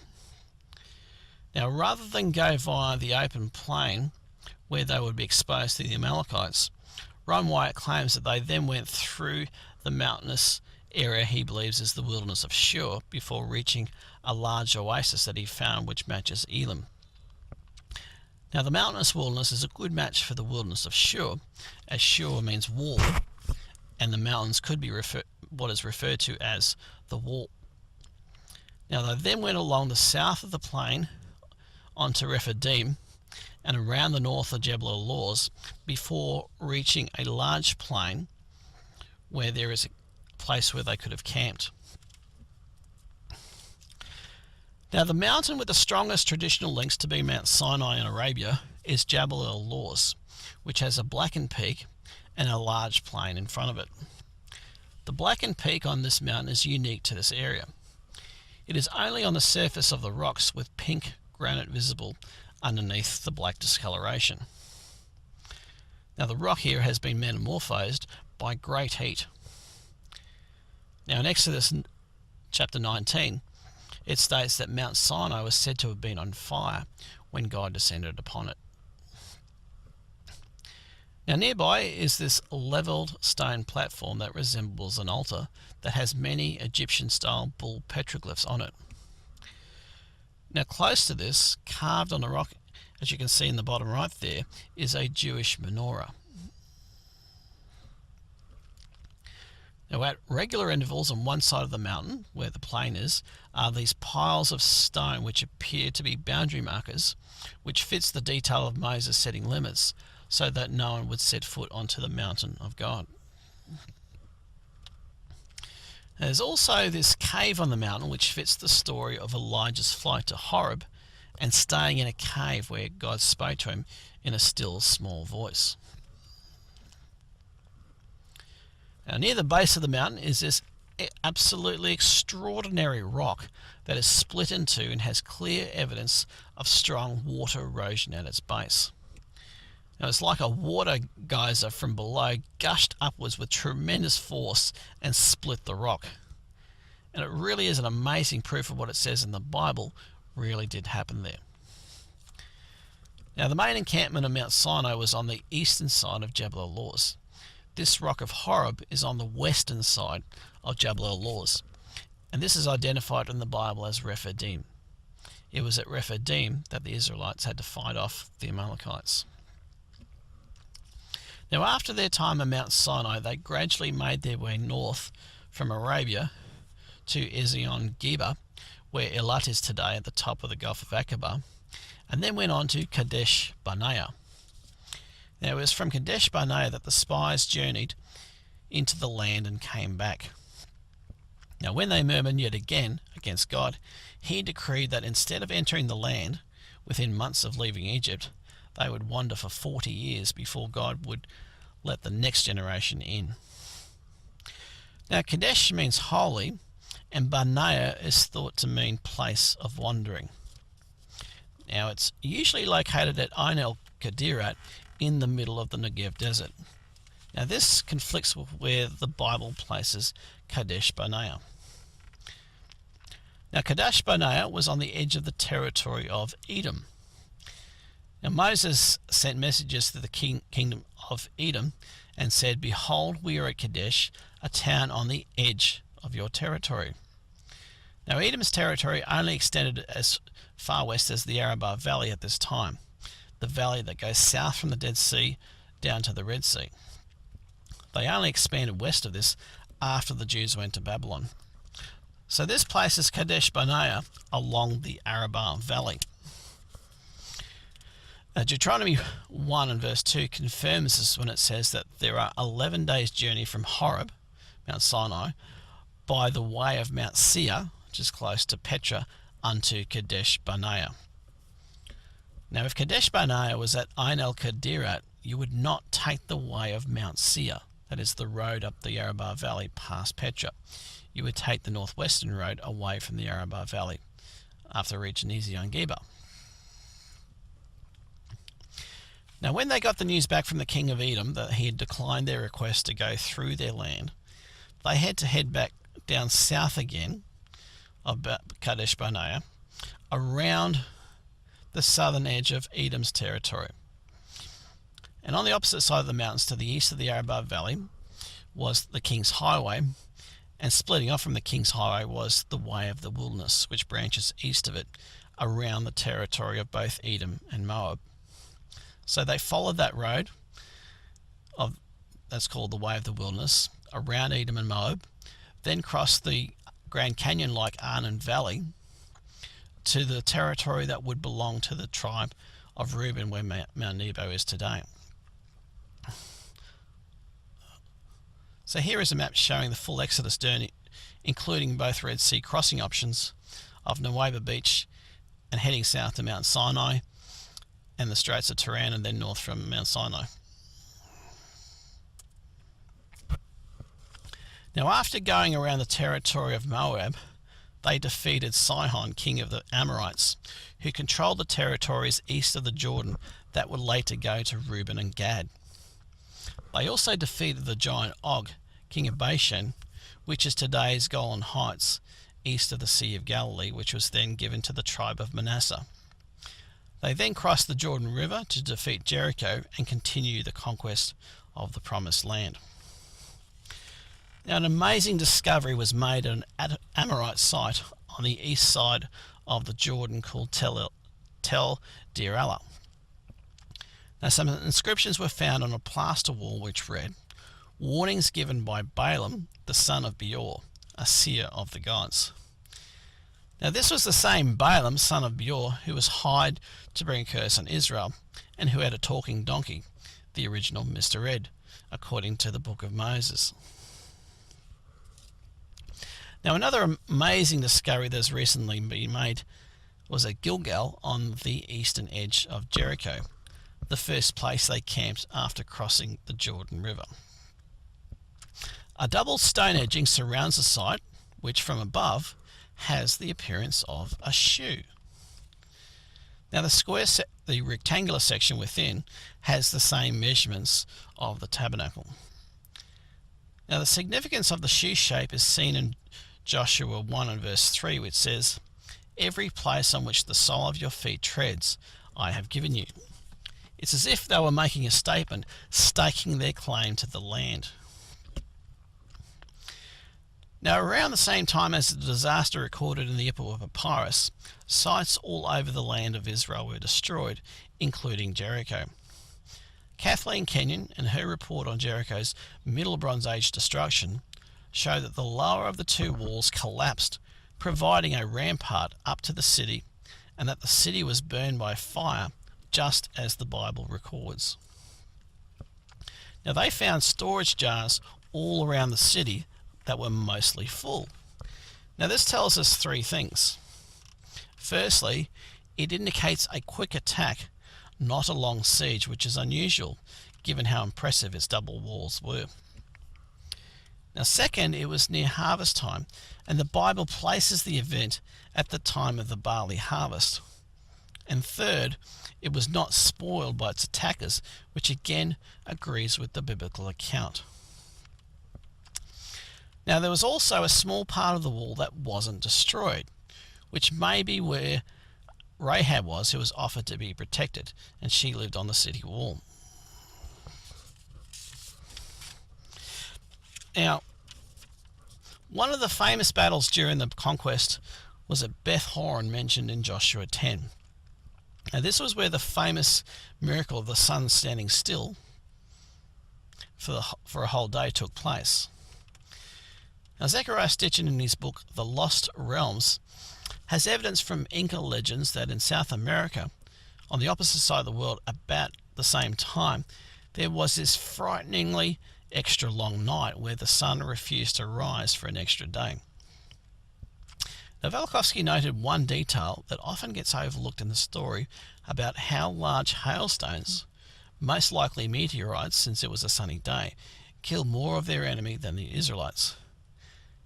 Now, rather than go via the open plain where they would be exposed to the Amalekites, Ron White claims that they then went through the mountainous area he believes is the wilderness of Shur before reaching a large oasis that he found which matches Elim. Now, the mountainous wilderness is a good match for the wilderness of Shur, as Shur means wall, and the mountains could be what is referred to as the wall. Now, they then went along the south of the plain onto Rephidim and around the north of Jebel al-Lawz before reaching a large plain where there is a place where they could have camped. Now, the mountain with the strongest traditional links to be Mount Sinai in Arabia is Jebel al-Lawz, which has a blackened peak and a large plain in front of it. The blackened peak on this mountain is unique to this area. It is only on the surface of the rocks with pink granite visible underneath the black discoloration. Now, the rock here has been metamorphosed by great heat. Now, in Exodus chapter 19, it states that Mount Sinai was said to have been on fire when God descended upon it. Now, nearby is this levelled stone platform that resembles an altar that has many Egyptian-style bull petroglyphs on it. Now, close to this, carved on the rock, as you can see in the bottom right there, is a Jewish menorah. Now, at regular intervals on one side of the mountain, where the plain is, are these piles of stone which appear to be boundary markers, which fits the detail of Moses setting limits so that no one would set foot onto the mountain of God. There's also this cave on the mountain which fits the story of Elijah's flight to Horeb and staying in a cave where God spoke to him in a still small voice. Now, near the base of the mountain is this absolutely extraordinary rock that is split in two and has clear evidence of strong water erosion at its base. Now, it's like a water geyser from below gushed upwards with tremendous force and split the rock. And it really is an amazing proof of what it says in the Bible really did happen there. Now, the main encampment of Mount Sinai was on the eastern side of Jebel al-Lawz. This rock of Horeb is on the western side of Jebel al-Lawz, and this is identified in the Bible as Rephidim. It was at Rephidim that the Israelites had to fight off the Amalekites. Now, after their time on Mount Sinai, they gradually made their way north from Arabia to Ezion-Geber, where Eilat is today at the top of the Gulf of Aqaba, and then went on to Kadesh Barnea. Now, it was from Kadesh Barnea that the spies journeyed into the land and came back. Now, when they murmured yet again against God, he decreed that instead of entering the land within months of leaving Egypt, they would wander for 40 years before God would let the next generation in. Now, Kadesh means holy, and Barnea is thought to mean place of wandering. Now, it's usually located at Ain el-Kadirat in the middle of the Negev desert. Now, this conflicts with where the Bible places Kadesh Barnea. Now, Kadesh Barnea was on the edge of the territory of Edom. Now, Moses sent messages to the kingdom of Edom and said, "Behold, we are at Kadesh, a town on the edge of your territory." Now, Edom's territory only extended as far west as the Arabah Valley at this time, the valley that goes south from the Dead Sea down to the Red Sea. They only expanded west of this after the Jews went to Babylon. So this places Kadesh Barnea along the Arabah Valley. Deuteronomy 1 and verse 2 confirms this when it says that there are 11 days' journey from Horeb, Mount Sinai, by the way of Mount Seir, which is close to Petra, unto Kadesh Barnea. Now, if Kadesh Barnea was at Ain el-Kadirat, you would not take the way of Mount Seir, that is the road up the Arabah Valley past Petra. You would take the northwestern road away from the Arabah Valley after reaching Ezion-Geber. Now, when they got the news back from the king of Edom that he had declined their request to go through their land, they had to head back down south again of Kadesh Barnea, around the southern edge of Edom's territory. And on the opposite side of the mountains to the east of the Arabah Valley was the King's Highway, and splitting off from the King's Highway was the Way of the Wilderness, which branches east of it around the territory of both Edom and Moab. So they followed that road that's called the Way of the Wilderness around Edom and Moab, then crossed the Grand Canyon-like Arnon Valley to the territory that would belong to the tribe of Reuben, where Mount Nebo is today. So here is a map showing the full Exodus journey, including both Red Sea crossing options of Nuweiba Beach and heading south to Mount Sinai and the Straits of Tiran, and then north from Mount Sinai. Now, after going around the territory of Moab, they defeated Sihon, king of the Amorites, who controlled the territories east of the Jordan that would later go to Reuben and Gad. They also defeated the giant Og, king of Bashan, which is today's Golan Heights, east of the Sea of Galilee, which was then given to the tribe of Manasseh. They then crossed the Jordan River to defeat Jericho and continue the conquest of the Promised Land. Now, an amazing discovery was made at an Amorite site on the east side of the Jordan called Tel Deir Allah. Now, some inscriptions were found on a plaster wall which read, warnings given by Balaam, the son of Beor, a seer of the gods. Now this was the same Balaam, son of Beor, who was hired to bring a curse on Israel, and who had a talking donkey, the original Mr. Ed, according to the book of Moses. Now another amazing discovery that's recently been made was at Gilgal on the eastern edge of Jericho, the first place they camped after crossing the Jordan River. A double stone edging surrounds the site, which from above has the appearance of a shoe. Now the rectangular section within has the same measurements of the tabernacle. Now the significance of the shoe shape is seen in Joshua 1 and verse 3, which says, "Every place on which the sole of your feet treads, I have given you." It's as if they were making a statement, staking their claim to the land. Now, around the same time as the disaster recorded in the IPUWER papyrus, sites all over the land of Israel were destroyed, including Jericho. Kathleen Kenyon and her report on Jericho's Middle Bronze Age destruction show that the lower of the two walls collapsed, providing a rampart up to the city, and that the city was burned by fire, just as the Bible records. Now, they found storage jars all around the city that were mostly full. Now this tells us three things. Firstly, it indicates a quick attack, not a long siege, which is unusual given how impressive its double walls were. Now second, it was near harvest time, and the Bible places the event at the time of the barley harvest. And third, it was not spoiled by its attackers, which again agrees with the biblical account. Now there was also a small part of the wall that wasn't destroyed, which may be where Rahab was, who was offered to be protected, and she lived on the city wall. Now, one of the famous battles during the conquest was at Beth Horon, mentioned in Joshua 10. Now this was where the famous miracle of the sun standing still for a whole day took place. Now, Zechariah Stitchin, in his book The Lost Realms, has evidence from Inca legends that in South America, on the opposite side of the world about the same time, there was this frighteningly extra long night where the sun refused to rise for an extra day. Now, Velikovsky noted one detail that often gets overlooked in the story about how large hailstones, most likely meteorites since it was a sunny day, killed more of their enemy than the Israelites.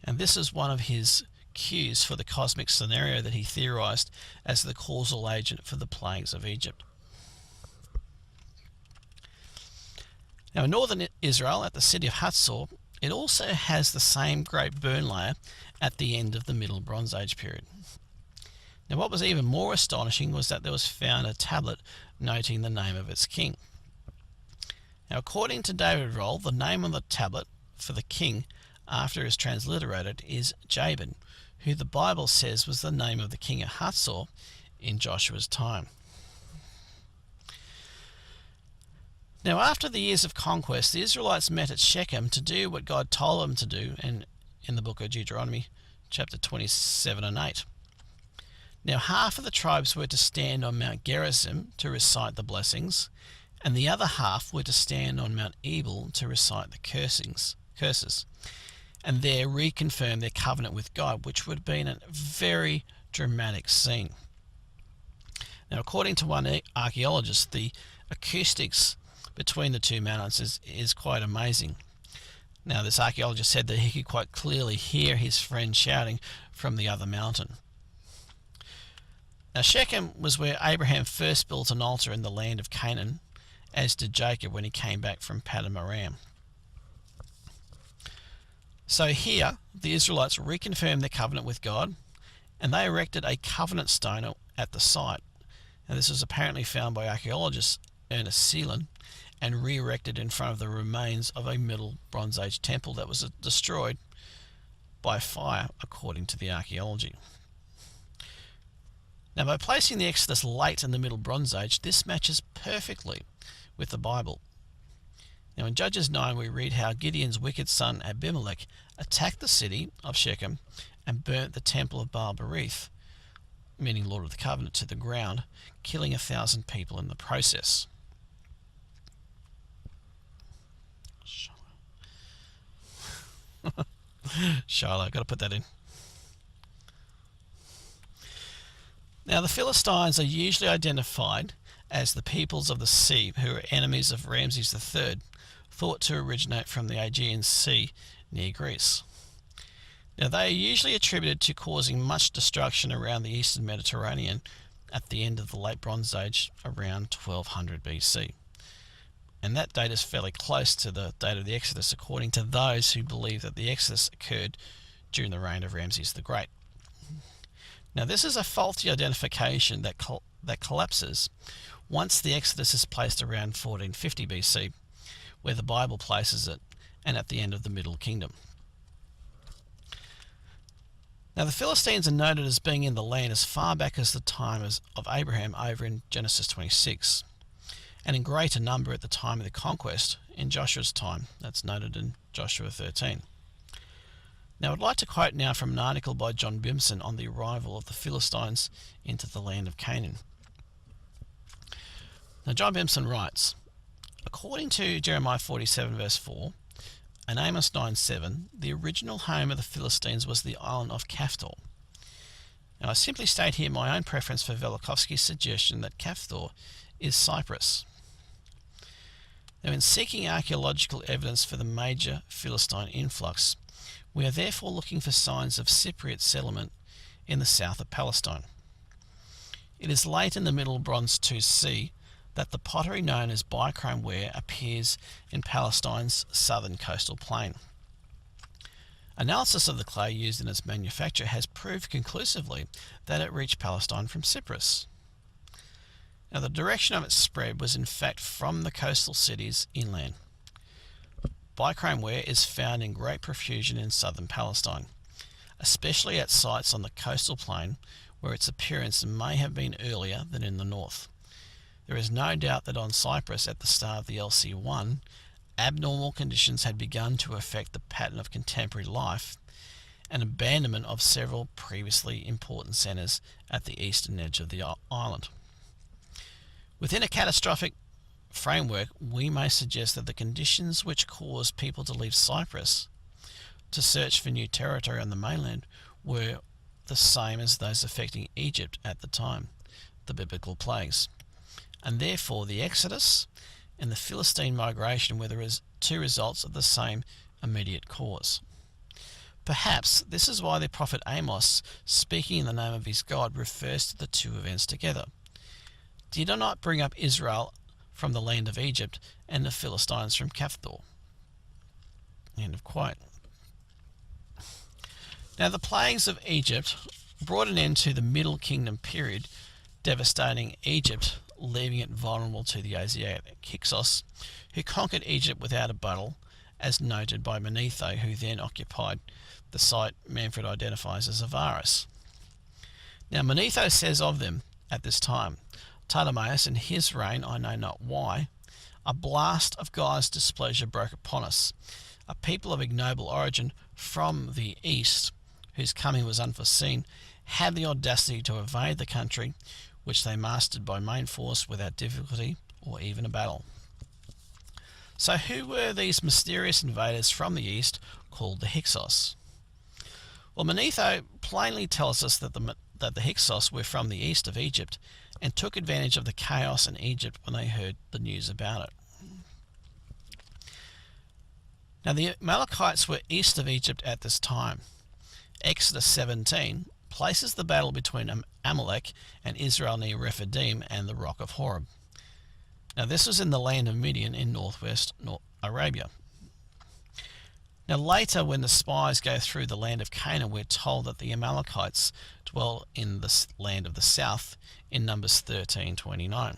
And this is one of his cues for the cosmic scenario that he theorized as the causal agent for the plagues of Egypt. Now in northern Israel, at the city of Hatzor, it also has the same great burn layer at the end of the Middle Bronze Age period. Now what was even more astonishing was that there was found a tablet noting the name of its king. Now according to David Rohl, the name on the tablet for the king after it is transliterated is Jabin, who the Bible says was the name of the king of Hatzor in Joshua's time. Now after the years of conquest, the Israelites met at Shechem to do what God told them to do in the book of Deuteronomy chapter 27 and 8. Now half of the tribes were to stand on Mount Gerizim to recite the blessings, and the other half were to stand on Mount Ebal to recite the curses, and there reconfirm their covenant with God, which would have been a very dramatic scene. Now, according to one archaeologist, the acoustics between the two mountains is quite amazing. Now, this archaeologist said that he could quite clearly hear his friend shouting from the other mountain. Now, Shechem was where Abraham first built an altar in the land of Canaan, as did Jacob when he came back from Paddan Aram. So here, the Israelites reconfirmed their covenant with God, and they erected a covenant stone at the site. Now, this was apparently found by archaeologist Ernest Seelan and re-erected in front of the remains of a Middle Bronze Age temple that was destroyed by fire, according to the archaeology. Now, by placing the Exodus late in the Middle Bronze Age, this matches perfectly with the Bible. Now in Judges 9 we read how Gideon's wicked son Abimelech attacked the city of Shechem and burnt the temple of Baal-berith, meaning Lord of the Covenant, to the ground, killing 1,000 people in the process. Shiloh, got to put that in. Now the Philistines are usually identified as the peoples of the sea who are enemies of Ramses III, thought to originate from the Aegean Sea near Greece. Now they are usually attributed to causing much destruction around the eastern Mediterranean at the end of the Late Bronze Age around 1200 BC. And that date is fairly close to the date of the Exodus, according to those who believe that the Exodus occurred during the reign of Ramses the Great. Now this is a faulty identification that collapses once the Exodus is placed around 1450 BC, where the Bible places it, and at the end of the Middle Kingdom. Now the Philistines are noted as being in the land as far back as the time of Abraham over in Genesis 26, and in greater number at the time of the conquest in Joshua's time. That's noted in Joshua 13. Now I'd like to quote now from an article by John Bimson on the arrival of the Philistines into the land of Canaan. Now John Bimson writes, according to Jeremiah 47 verse 4 and Amos 9:7, the original home of the Philistines was the island of Caphtor. Now I simply state here my own preference for Velikovsky's suggestion that Caphtor is Cyprus. Now in seeking archaeological evidence for the major Philistine influx, we are therefore looking for signs of Cypriot settlement in the south of Palestine. It is late in the Middle Bronze 2C that the pottery known as bichrome ware appears in Palestine's southern coastal plain. Analysis of the clay used in its manufacture has proved conclusively that it reached Palestine from Cyprus. Now the direction of its spread was in fact from the coastal cities inland. Bichrome ware is found in great profusion in southern Palestine, especially at sites on the coastal plain where its appearance may have been earlier than in the north. There is no doubt that on Cyprus at the start of the LC1, abnormal conditions had begun to affect the pattern of contemporary life and abandonment of several previously important centres at the eastern edge of the island. Within a catastrophic framework, we may suggest that the conditions which caused people to leave Cyprus to search for new territory on the mainland were the same as those affecting Egypt at the time, the biblical plagues. And therefore the Exodus and the Philistine migration were the two results of the same immediate cause. Perhaps this is why the prophet Amos, speaking in the name of his God, refers to the two events together. Did I not bring up Israel from the land of Egypt and the Philistines from Caphtor? End of quote. Now the plagues of Egypt brought an end to the Middle Kingdom period, devastating Egypt, leaving it vulnerable to the Asiatic Hyksos, who conquered Egypt without a battle, as noted by Manetho, who then occupied the site Manfred identifies as Avaris. Now Manetho says of them at this time, Ptolemaeus, in his reign, I know not why, a blast of God's displeasure broke upon us, a people of ignoble origin from the east, whose coming was unforeseen, had the audacity to invade the country, which they mastered by main force without difficulty or even a battle. So who were these mysterious invaders from the east called the Hyksos? Well, Manetho plainly tells us that the Hyksos were from the east of Egypt and took advantage of the chaos in Egypt when they heard the news about it. Now the Amalekites were east of Egypt at this time. Exodus 17 places the battle between Amalek and Israel near Rephidim and the rock of Horeb. Now this was in the land of Midian in northwest Arabia. Now later, when the spies go through the land of Canaan, we're told that the Amalekites dwell in the land of the south in Numbers 13:29.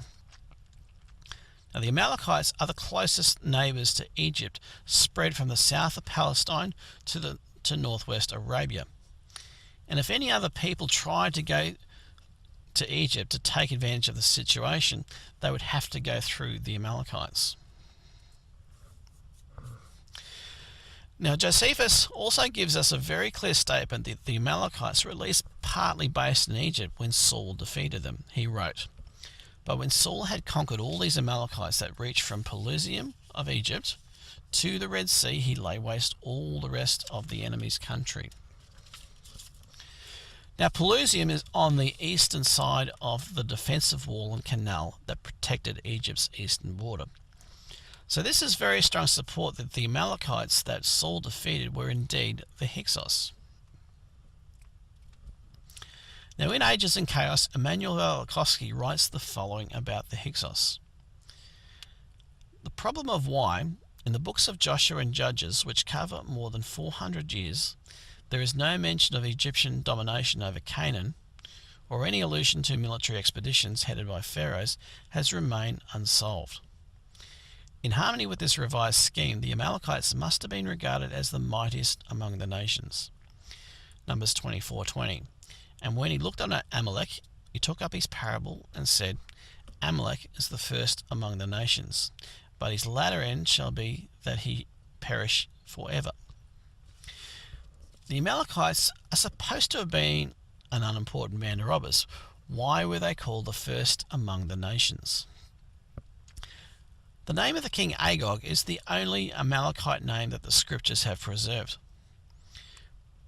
Now the Amalekites are the closest neighbours to Egypt, spread from the south of Palestine to northwest Arabia. And if any other people tried to go to Egypt to take advantage of the situation, they would have to go through the Amalekites. Now Josephus also gives us a very clear statement that the Amalekites were at least partly based in Egypt when Saul defeated them. He wrote, "But when Saul had conquered all these Amalekites that reached from Pelusium of Egypt to the Red Sea, he laid waste all the rest of the enemy's country." Now Pelusium is on the eastern side of the defensive wall and canal that protected Egypt's eastern border. So this is very strong support that the Amalekites that Saul defeated were indeed the Hyksos. Now in Ages and Chaos, Emanuel Velikovsky writes the following about the Hyksos. The problem of why, in the books of Joshua and Judges, which cover more than 400 years, there is no mention of Egyptian domination over Canaan, or any allusion to military expeditions headed by pharaohs, has remained unsolved. In harmony with this revised scheme, the Amalekites must have been regarded as the mightiest among the nations. Numbers 24:20. And when he looked on Amalek, he took up his parable and said, Amalek is the first among the nations, but his latter end shall be that he perish forever. The Amalekites are supposed to have been an unimportant band of robbers. Why were they called the first among the nations? The name of the king Agag is the only Amalekite name that the scriptures have preserved.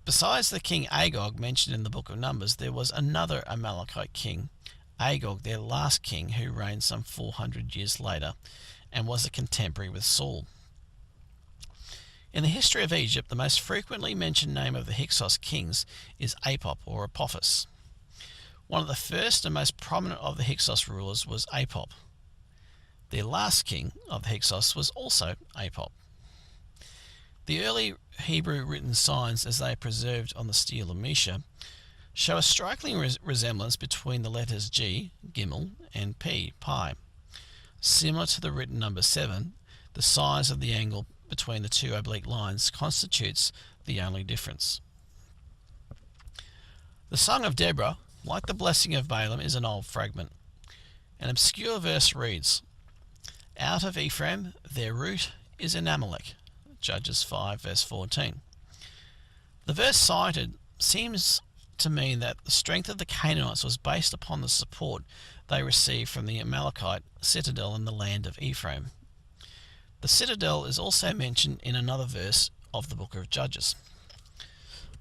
Besides the king Agag mentioned in the book of Numbers, there was another Amalekite king, Agag, their last king, who reigned some 400 years later and was a contemporary with Saul. In the history of Egypt, the most frequently mentioned name of the Hyksos kings is Apop or Apophis. One of the first and most prominent of the Hyksos rulers was Apop. Their last king of the Hyksos was also Apop. The early Hebrew written signs, as they are preserved on the stele of Mesha, show a striking resemblance between the letters G, Gimel, and P, Pi. Similar to the written number 7, the size of the angle between the two oblique lines constitutes the only difference. The Song of Deborah, like the Blessing of Balaam, is an old fragment. An obscure verse reads, "Out of Ephraim their root is in Amalek," Judges 5 verse 14. The verse cited seems to mean that the strength of the Canaanites was based upon the support they received from the Amalekite citadel in the land of Ephraim. The citadel is also mentioned in another verse of the book of Judges.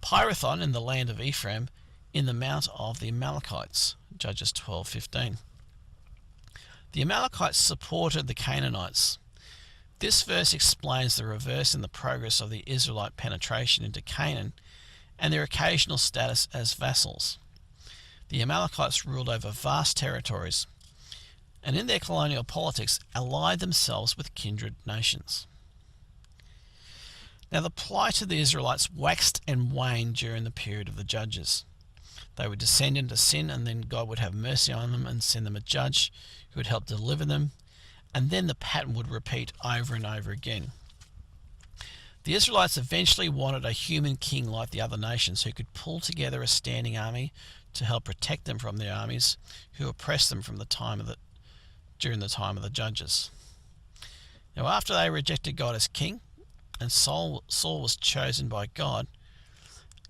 Pirathon in the land of Ephraim, in the mount of the Amalekites, Judges 12:15. The Amalekites supported the Canaanites. This verse explains the reverse in the progress of the Israelite penetration into Canaan and their occasional status as vassals. The Amalekites ruled over vast territories, and in their colonial politics allied themselves with kindred nations. Now the plight of the Israelites waxed and waned during the period of the Judges. They would descend into sin, and then God would have mercy on them and send them a judge who would help deliver them, and then the pattern would repeat over and over again. The Israelites eventually wanted a human king like the other nations who could pull together a standing army to help protect them from their armies who oppressed them during the time of the Judges. Now after they rejected God as king and Saul was chosen by God,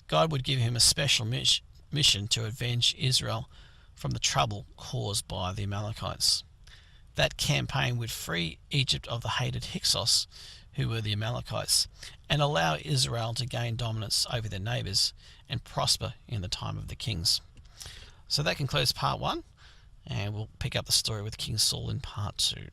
God would give him a special mission to avenge Israel from the trouble caused by the Amalekites. That campaign would free Egypt of the hated Hyksos, who were the Amalekites, and allow Israel to gain dominance over their neighbours and prosper in the time of the kings. So that concludes part 1, and we'll pick up the story with King Saul in part 2.